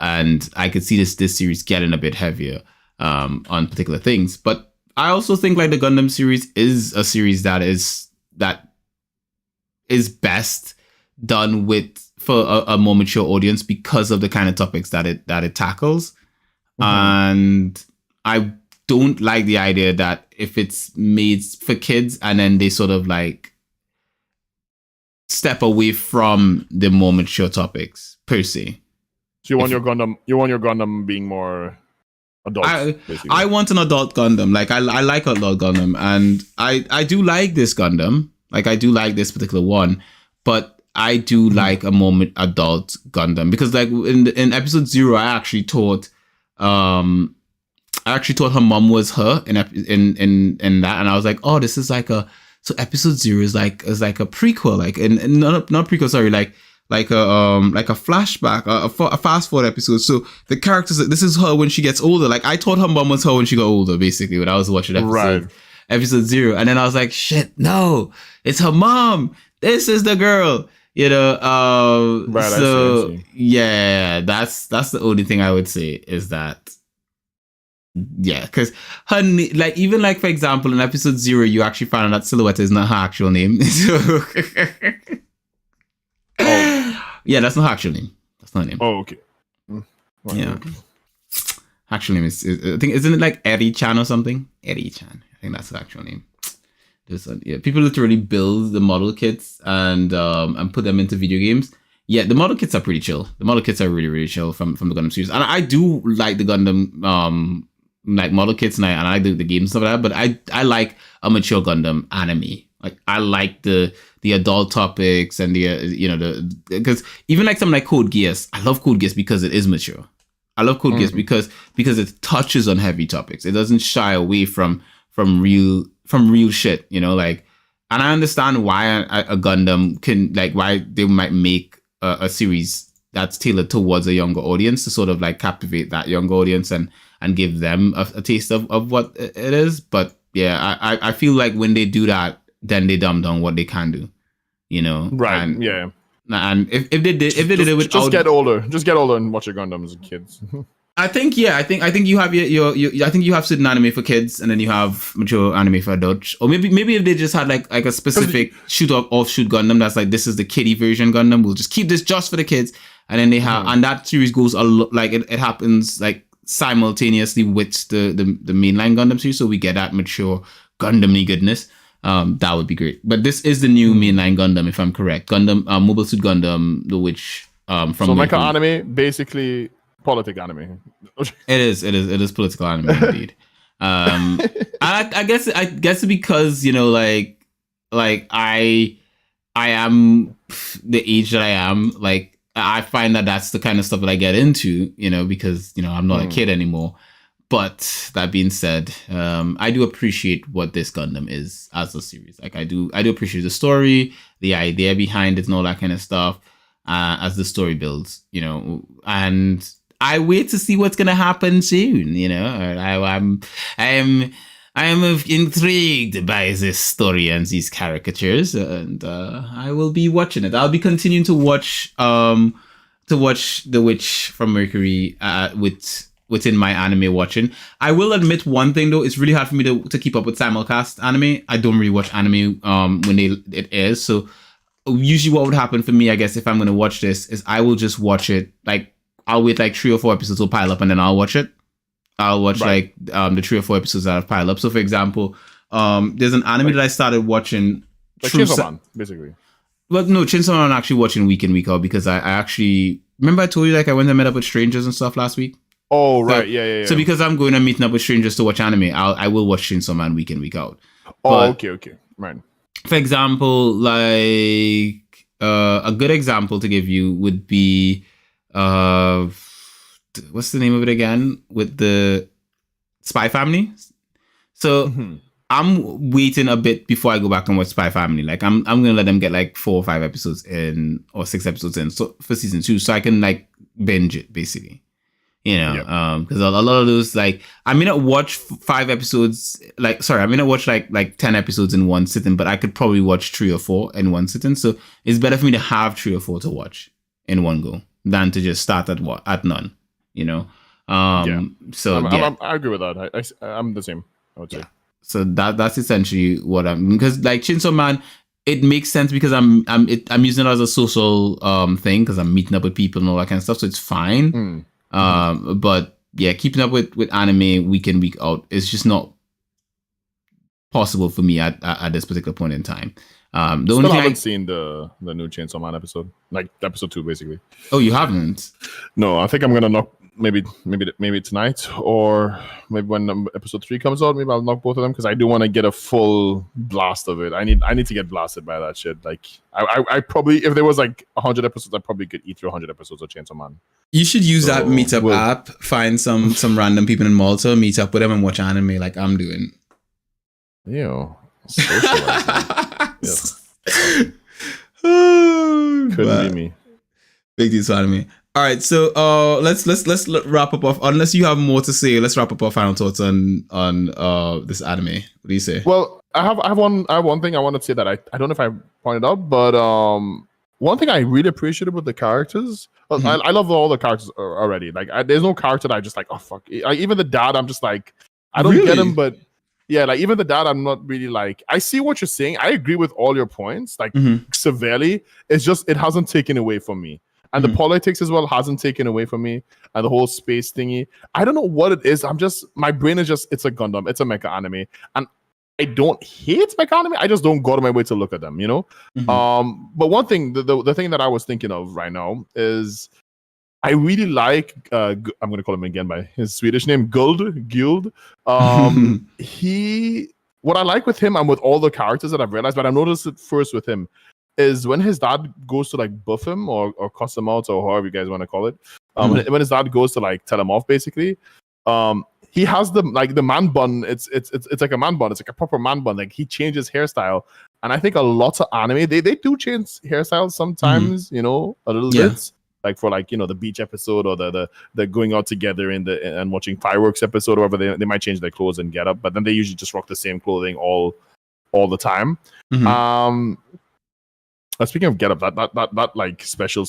and I could see this series getting a bit heavier on particular things. But I also think like the Gundam series is a series that is best done for a more mature audience because of the kind of topics that it tackles, and I don't like the idea that if it's made for kids and then they sort of like step away from the more mature topics per se. So you want your Gundam being more adult. I want an adult Gundam. Like I like adult Gundam, and I do like this Gundam. Like I do like this particular one, but I do like a more adult Gundam because like in episode 0, I actually thought her mom was her in that, and I was like, oh, this is like so episode 0 is like a prequel, like and not prequel, sorry, like a flashback, a fast forward episode. So the characters, this is her when she gets older. Like I thought her mom was her when she got older, basically, when I was watching episode 0, and then I was like, shit, no, it's her mom. This is the girl, you know. So I see. Yeah, that's the only thing I would say is that. Yeah, because her like even like for example in episode 0 you actually found out that Suletta is not her actual name. So yeah, that's not her actual name. That's not her name. Oh, okay. Yeah, actual name is I think, isn't it like Eri-chan or something? Eri-chan, I think that's her actual name. Yeah, people literally build the model kits and put them into video games. Yeah, the model kits are pretty chill. The model kits are really, really chill from the Gundam series, and I do like the Gundam like model kits, and I like the games and stuff like that. But I like a mature Gundam anime. Like I like the adult topics and the because even like something like Code Geass, I love Code Geass because it is mature. I love Code Geass because it touches on heavy topics. It doesn't shy away from real shit, you know, like. And I understand why a Gundam can, like, why they might make a series that's tailored towards a younger audience to sort of like captivate that younger audience and give them a taste of what it is. But yeah, I feel like when they do that, then they dumb down what they can do, Right. And yeah. and if they did it without, just get older. Just get older and watch your Gundams as kids. I think you have your I think you have certain anime for kids and then you have mature anime for adults, or maybe if they just had like a specific offshoot Gundam that's like, this is the kiddie version Gundam, we'll just keep this just for the kids, and then they have and that series goes like it happens like simultaneously with the mainline Gundam series, so we get that mature Gundam-y goodness. That would be great. But this is the new mainline Gundam, if I'm correct. Gundam, Mobile Suit Gundam, the which from so mecha anime, basically politic anime. It is political anime indeed. I guess because like I am the age that I am, like I find that that's the kind of stuff that I get into, because I'm not a kid anymore. But that being said, I do appreciate what this Gundam is as a series. Like I do appreciate the story, the idea behind it, and all that kind of stuff. As the story builds, and I wait to see what's gonna happen soon. I am intrigued by this story and these caricatures, and I will be watching it. I'll be continuing to watch The Witch from Mercury within my anime watching. I will admit one thing though, it's really hard for me to keep up with simulcast anime. I don't really watch anime when it airs. So usually what would happen for me, I guess, if I'm gonna watch this, is I will just watch it, like I'll wait like 3 or 4 episodes will pile up and then I'll watch it. I'll watch like the 3 or 4 episodes that have piled up. So for example, there's an anime that I started watching, like Chainsaw Man, basically. Well, no, Chainsaw Man I'm actually watching week in, week out, because I actually remember I told you like I went and met up with strangers and stuff last week. Oh, right. Yeah. So because I'm going and meeting up with strangers to watch anime, I will watch Chainsaw Man week in, week out. Oh, okay. Right. For example, like a good example to give you would be what's the name of it again? With the Spy Family. So I'm waiting a bit before I go back and watch Spy Family. Like I'm gonna let them get like 4 or 5 episodes in, or 6 episodes in, so for season 2, so I can like binge it basically. Because a lot of those, like, I may not watch 5 episodes, I may not watch like 10 episodes in one sitting, but I could probably watch 3 or 4 in one sitting. So it's better for me to have 3 or 4 to watch in one go than to just start at none. So I agree with that. I'm the same, I would say. So that's essentially what because like Chainsaw Man, it makes sense because I'm using it as a social thing, because I'm meeting up with people and all that kind of stuff. So it's fine. But yeah, keeping up with anime week in, week out is just not possible for me at this particular point in time. The only thing I haven't seen the new Chainsaw Man episode, like episode 2, basically. Oh, you haven't? No, I think I'm gonna knock maybe tonight, or maybe when episode 3 comes out, maybe I'll knock both of them, because I do want to get a full blast of it. I need to get blasted by that shit. Like I probably, if there was like 100 episodes, I probably could eat through 100 episodes of Chainsaw Man. You should use that meetup app. Find some random people in Malta, meet up with them, and watch anime like I'm doing. Ew. Couldn't be me. Big deal to anime. All right, so let's wrap up off. Unless you have more to say, let's wrap up our final thoughts on this anime. What do you say? Well, I have one thing I want to say that I don't know if I pointed out, but one thing I really appreciated with the characters, I love all the characters already. Like there's no character that I just like, oh fuck. Like, even the dad, I'm just like, I don't get him, but yeah, like even the dad, I'm not really like, I see what you're saying. I agree with all your points, like severely. It's just, it hasn't taken away from me. And the politics as well hasn't taken away from me. And the whole space thingy. I don't know what it is. My brain is just, it's a Gundam. It's a mecha anime. And I don't hate mecha anime. I just don't go out of my way to look at them, But one thing, the thing that I was thinking of right now is I really like, I'm going to call him again by his Swedish name, Guld. What I like with him and with all the characters that I've realized, but I noticed it first with him, is when his dad goes to like buff him or cuss him out, or however you guys want to call it. When his dad goes to like tell him off, basically, he has the man bun. It's like a man bun. It's like a proper man bun. Like he changes hairstyle, and I think a lot of anime they do change hairstyles sometimes, a little bit. like for like the beach episode or the going out together and watching fireworks episode or whatever, they might change their clothes and get up, but then they usually just rock the same clothing all the time. Speaking of get up, that like special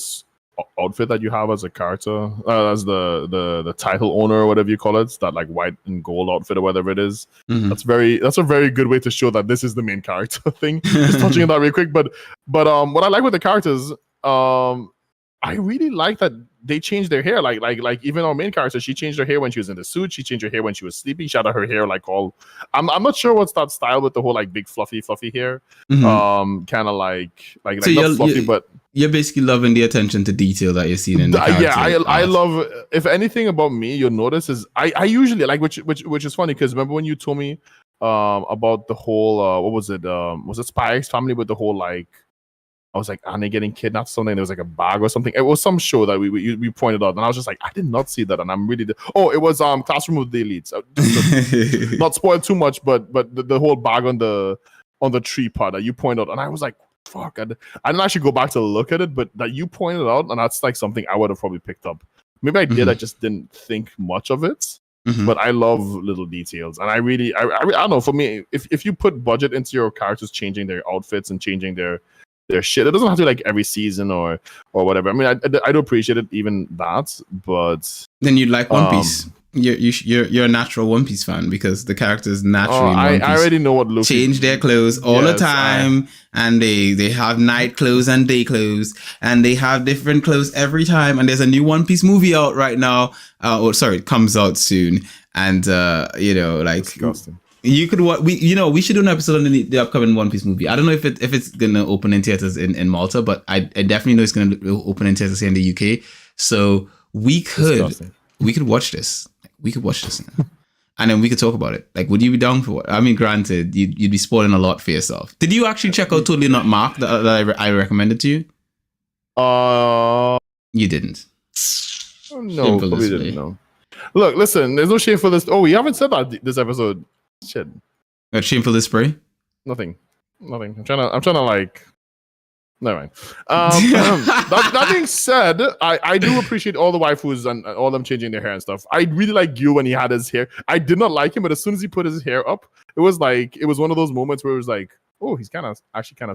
outfit that you have as a character, as the title owner or whatever you call it, that like white and gold outfit or whatever it is, that's a very good way to show that this is the main character thing. Just touching on that real quick, but what I like with the characters, I really like that they changed their hair. Like even our main character, she changed her hair when she was in the suit. She changed her hair when she was sleeping. She had her hair like all. I'm not sure what's that style with the whole like big fluffy hair. Kind of like so not fluffy, but you're basically loving the attention to detail that you're seeing in the character. Yeah, I love. If anything about me, you'll notice is I usually like which is funny because remember when you told me about the whole what was it Spy X Family with the whole like. I was like, Annie getting kidnapped or something. There was like a bag or something. It was some show that we pointed out. And I was just like, I did not see that. And I'm really... it was Classroom of the Elites. Not spoiled too much, but the whole bag on the tree part that you pointed out. And I was like, fuck. I didn't actually go back to look at it, but that you pointed out, and that's like something I would have probably picked up. Maybe I did. I just didn't think much of it. But I love little details. And I don't know. For me, if you put budget into your characters changing their outfits and changing their shit. It doesn't have to be like every season or whatever. I mean, I do appreciate it, even that. But then you'd like One Piece. You're a natural One Piece fan because the characters naturally. In One Piece I already know what Luffy change their clothes all the time, and they have night clothes and day clothes, and they have different clothes every time. And there's a new One Piece movie out right now. It comes out soon, and like. Disgusting. You could we should do an episode on the upcoming One Piece movie. I don't know if it's gonna open in theaters in Malta, but I definitely know it's gonna open in theaters here in the UK. So we could watch this. We could watch this, and then we could talk about it. Like, would you be down for it? I mean, granted, you'd be spoiling a lot for yourself. Did you actually check out Totally Not Marked that I recommended to you? You didn't. No, probably didn't. No. Look, listen. There's no shame for this. Oh, we haven't said that this episode. Shit. Shameful display? Nothing. I'm trying to like. Never mind. That being said, I do appreciate all the waifus and all them changing their hair and stuff. I really like Gyu when he had his hair. I did not like him, but as soon as he put his hair up, it was one of those moments where it was like, oh, he's kind of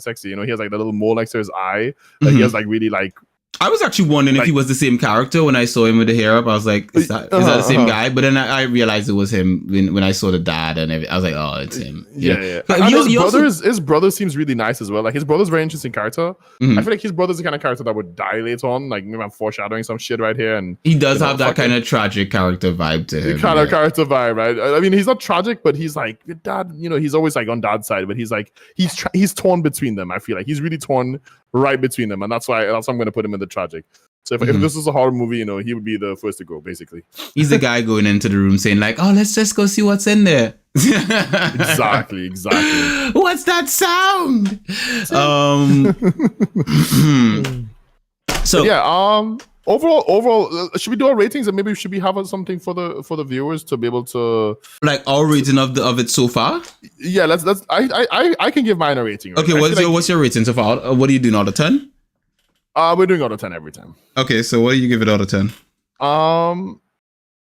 sexy. He has like the little mole next to his eye. That he has like really like. I was actually wondering if he was the same character when I saw him with the hair up. I was like, is that the same guy? But then I realized it was him when I saw the dad and everything. I was like, oh, it's him. Yeah. But his brother seems really nice as well. Like his brother's a very interesting character. I feel like his brother's the kind of character that would die later on. Like maybe I'm foreshadowing some shit right here. And he does have that kind of tragic character vibe to him. Kind of character vibe, right? I mean, he's not tragic, but he's like dad. He's always like on dad's side, but he's like he's torn between them. I feel like he's really torn right between them, and that's why I'm going to put him in the tragic. So if this was a horror movie, he would be the first to go, basically. He's the guy going into the room saying like, "Oh, let's just go see what's in there." Exactly. What's that sound? So yeah. Overall, should we do our ratings, and maybe should we have something for the viewers to be able to like our rating of it so far? Yeah, let's. I can give mine a rating. Right? Okay, what's your rating so far? What are you doing out of 10? We're doing out of 10 every time. Okay, so what do you give it out of 10?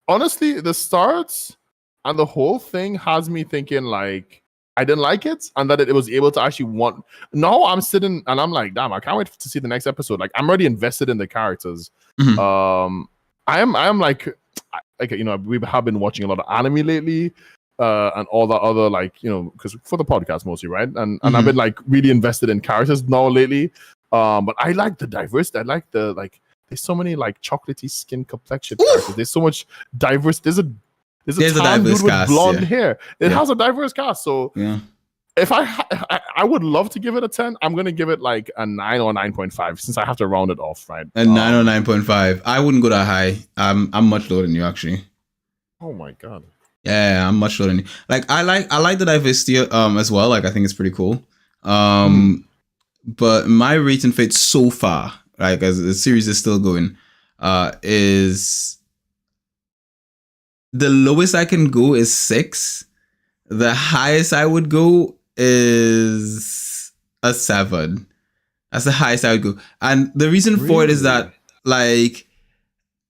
Honestly, the start and the whole thing has me thinking like I didn't like it, and that it was able to actually want. Now I'm sitting and I'm like, damn, I can't wait to see the next episode. Like I'm already invested in the characters. I am like we have been watching a lot of anime lately, and all that other because for the podcast mostly, right? And I've been like really invested in characters now lately. But I like the diversity. I like the there's so many like chocolatey skin complexion characters. There's so much diverse. There's a tan dude with blonde hair. It has a diverse cast. So if I would love to give it a 10, I'm gonna give it like a 9 or 9.5 since I have to round it off, right? A 9 or 9.5. I wouldn't go that high. I'm much lower than you actually. Oh my god. Yeah, I'm much lower than you. Like I like the diversity as well. Like I think it's pretty cool. But my rating for it so far, like as the series is still going, is the lowest I can go is 6. The highest I would go is a 7. That's the highest I would go. And the reason for it is that like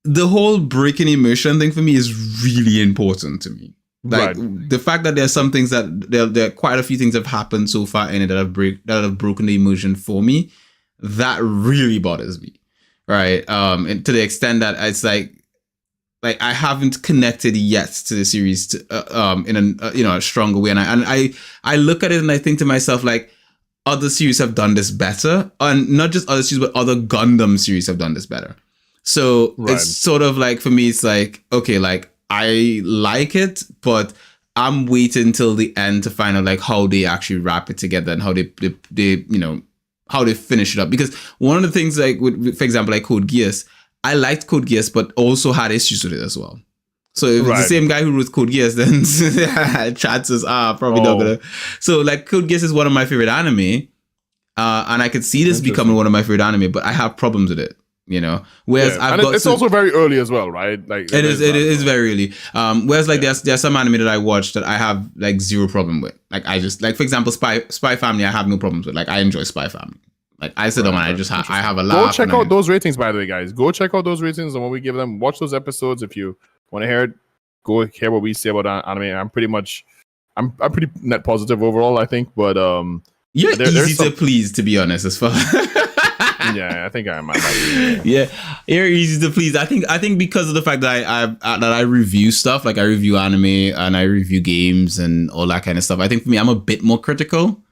the whole breaking immersion thing for me is really important to me. Like the fact that there's some things that there are quite a few things have happened so far in it that have broken the immersion for me. That really bothers me, right? And to the extent that it's like I haven't connected yet to the series in a stronger way, and I look at it and I think to myself like other series have done this better, and not just other series, but other Gundam series have done this better. So it's sort of like for me, it's like okay, like I like it, but I'm waiting till the end to find out like how they actually wrap it together and how they how they finish it up. Because one of the things like with, for example, like Code Geass, I liked Code Geass, but also had issues with it as well. So if it's the same guy who wrote Code Geass, then chances are probably not gonna. So like Code Geass is one of my favorite anime, and I could see this becoming one of my favorite anime, but I have problems with it. You know, whereas it's also very early as well, right? Like it is very early. Whereas like there's some anime that I watch that I have like zero problem with. Like I just like, for example, Spy Family, I have no problems with. Like I enjoy Spy Family. Like I sit down and I have a laugh. Go check out those ratings, by the way, guys. Go check out those ratings and what we give them. Watch those episodes if you want to hear it. Go hear what we say about anime. I'm pretty net positive overall, I think. But you're easy to please, to be honest, as far. Yeah, I think I am. Yeah, you're easy to please. I think because of the fact that I review stuff, like I review anime and I review games and all that kind of stuff. I think for me, I'm a bit more critical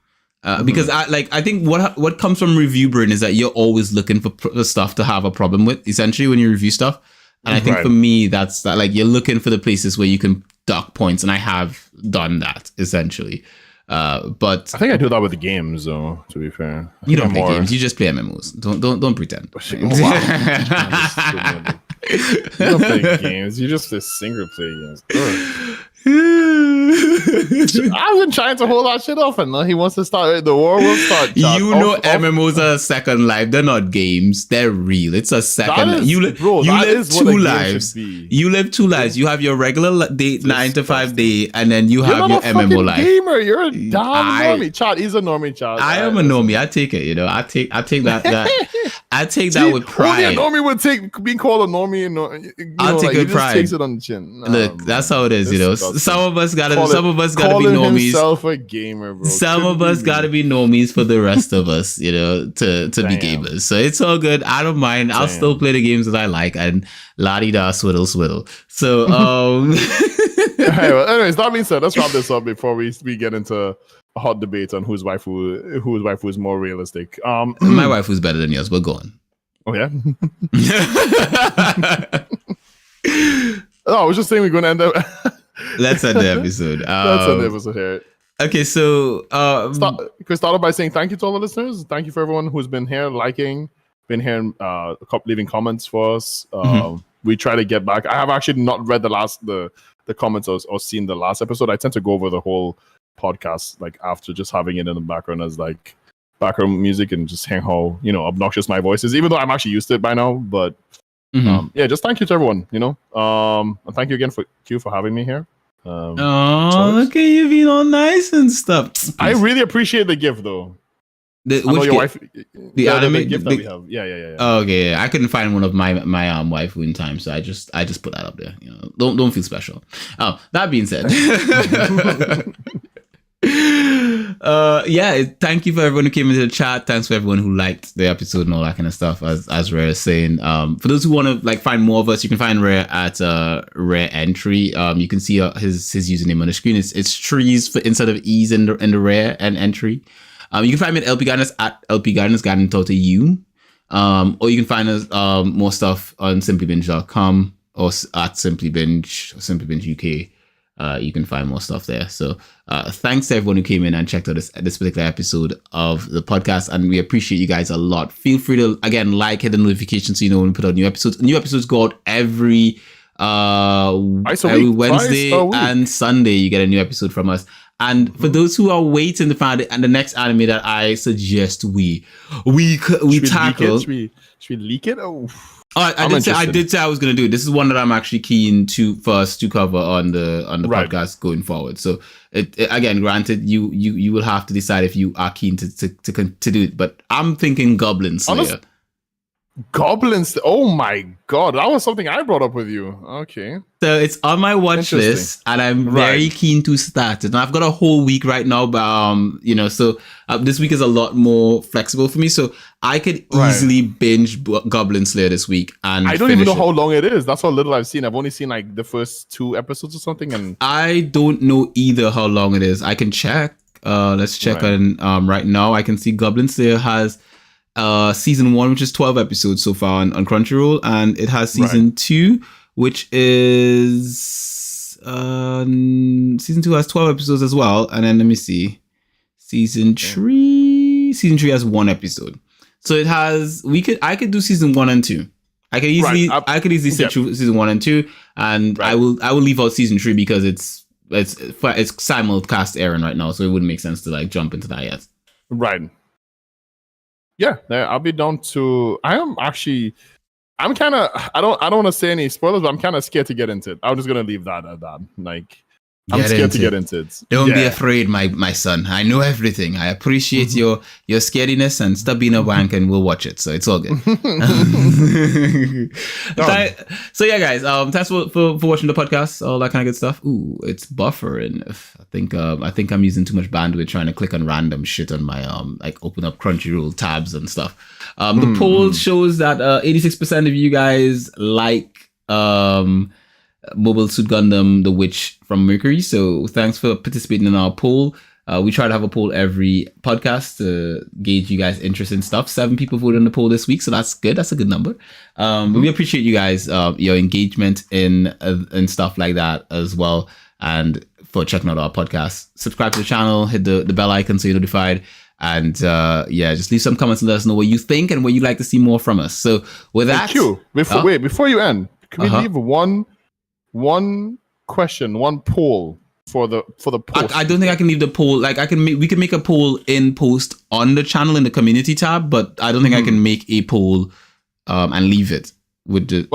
because I think what comes from review brain is that you're always looking for stuff to have a problem with, essentially, when you review stuff. And I think for me, that's that. Like you're looking for the places where you can dock points, and I have done that essentially. But I think I do that with the games, though. To be fair, you don't play games; you just play MMOs. Don't pretend. Wow. You don't play games; you just play single player games. I've been trying to hold that shit off, and now he wants to start. The war will start. MMOs are a second life. They're not games. They're real. It's a second. You live two lives. You live two lives. You have your regular day, 9 to 5 day, and then you have your MMO life. Gamer, you're a damn normie. Chad, he's a normie. Chad, I am a normie. I take it. You know, I take that. I take that with pride. Only a normie would take being called a normie. I'll take it with pride. Takes it on the chin. Look, that's how it is. You know, some of us gotta be normies. Himself a gamer, bro. Some of us gotta be normies for the rest of us, you know, to be gamers. So it's all good. I don't mind. I'll still play the games that I like and la-di-da swiddle. So Hey, well, anyways, that being said, let's wrap this up before we get into a hot debate on whose waifu is more realistic. My waifu's better than yours, but go on. Oh yeah. I was just saying we're gonna end up. Let's end the episode. Let's end the episode here. Okay, so Chris, start off by saying thank you to all the listeners. Thank you for everyone who's been here, liking, been here, leaving comments for us. We try to get back. I have actually not read the comments or seen the last episode. I tend to go over the whole podcast like after just having it in the background as like background music and just hearing how obnoxious my voice is, even though I'm actually used to it by now. But just thank you to everyone, and thank you again for having me here. Look at you being all nice and stuff. I really appreciate the gift though. The anime gift that we have. Yeah. Okay, I couldn't find one of my waifu in time, so I just put that up there. Don't feel special. That being said. Thank you for everyone who came into the chat. Thanks for everyone who liked the episode and all that kind of stuff, as Rare is saying. For those who want to like find more of us, you can find Rare at Rare Entry. You can see his username on the screen. It's trees for instead of e's in the Rare and Entry. You can find me at LP Guidance at LP Guidance Guidance you. Or you can find us more stuff on simplybinge.com or at simplybinge or simplybinge UK. You can find more stuff there. So thanks to everyone who came in and checked out this particular episode of the podcast, and we appreciate you guys a lot. Feel free to again hit the notification so you know when we put out new episodes. New episodes go out every Wednesday and Sunday. You get a new episode from us. And for those who are waiting to find it, and the next anime that I suggest we tackle, should we leak it? Oh. I did say I was going to do it. This is one that I'm actually keen for us to cover on the podcast going forward. So again, granted, you will have to decide if you are keen to do it. But I'm thinking Goblin Slayer. Goblins. Oh my god, that was something I brought up with you. Okay. So it's on my watch list, and I'm very keen to start it. And I've got a whole week right now, but so this week is a lot more flexible for me. So I could easily binge Goblin Slayer this week, and I don't even know how long it is. That's how little I've seen. I've only seen like the first 2 episodes or something, and I don't know either how long it is. I can check. Let's check on right now. I can see Goblin Slayer has season 1, which is 12 episodes so far on Crunchyroll, and it has season 2, which is season 2 has 12 episodes as well. And then let me see, season 3 has 1 episode. So it has I could do season 1 and 2. I could easily sit through season 1 and 2, and I will leave out season 3 because it's simulcast airing right now, so it wouldn't make sense to like jump into that yet. Right. Yeah, I'll be down to. I'm kind of. I don't want to say any spoilers, but I'm kind of scared to get into it. I'm just gonna leave that at that. Like, I'm scared to get into it. Don't be afraid, my son. I know everything. I appreciate your scarediness, and stop being a wank, and we'll watch it. So it's all good. So yeah, guys. Thanks for watching the podcast. All that kind of good stuff. Ooh, it's buffering. I think I'm using too much bandwidth trying to click on random shit on my like open up Crunchyroll tabs and stuff. The poll shows that 86% of you guys like Mobile Suit Gundam, The Witch from Mercury. So thanks for participating in our poll. We try to have a poll every podcast to gauge you guys' interest in stuff. 7 people voted on the poll this week, so that's good. That's a good number. But we appreciate you guys, your engagement in stuff like that as well, and for checking out our podcast. Subscribe to the channel, hit the bell icon so you're notified. And just leave some comments and let us know what you think and what you'd like to see more from us. So with that, before you end, can we leave one question, one poll for the post? I don't think I can leave the poll. Like we can make a poll in post on the channel in the community tab, but I don't think I can make a poll and leave it with the.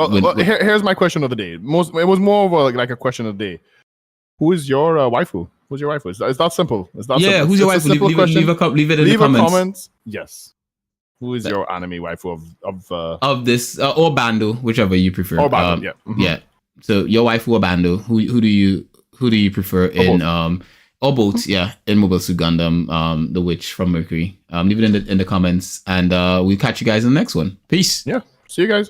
Here's my question of the day. It was more of like a question of the day. Who is your waifu? Who's your waifu? It's that simple. It's that simple. Who's your waifu? Leave it in the comments. Yes. Who is your anime waifu of this or Bando, whichever you prefer? Or Bando, yeah. Mm-hmm. Yeah. So your waifu or Bando? Who do you prefer in or both? Yeah, in Mobile Suit Gundam, The Witch from Mercury. Leave it in the comments, and we'll catch you guys in the next one. Peace. Yeah. See you guys.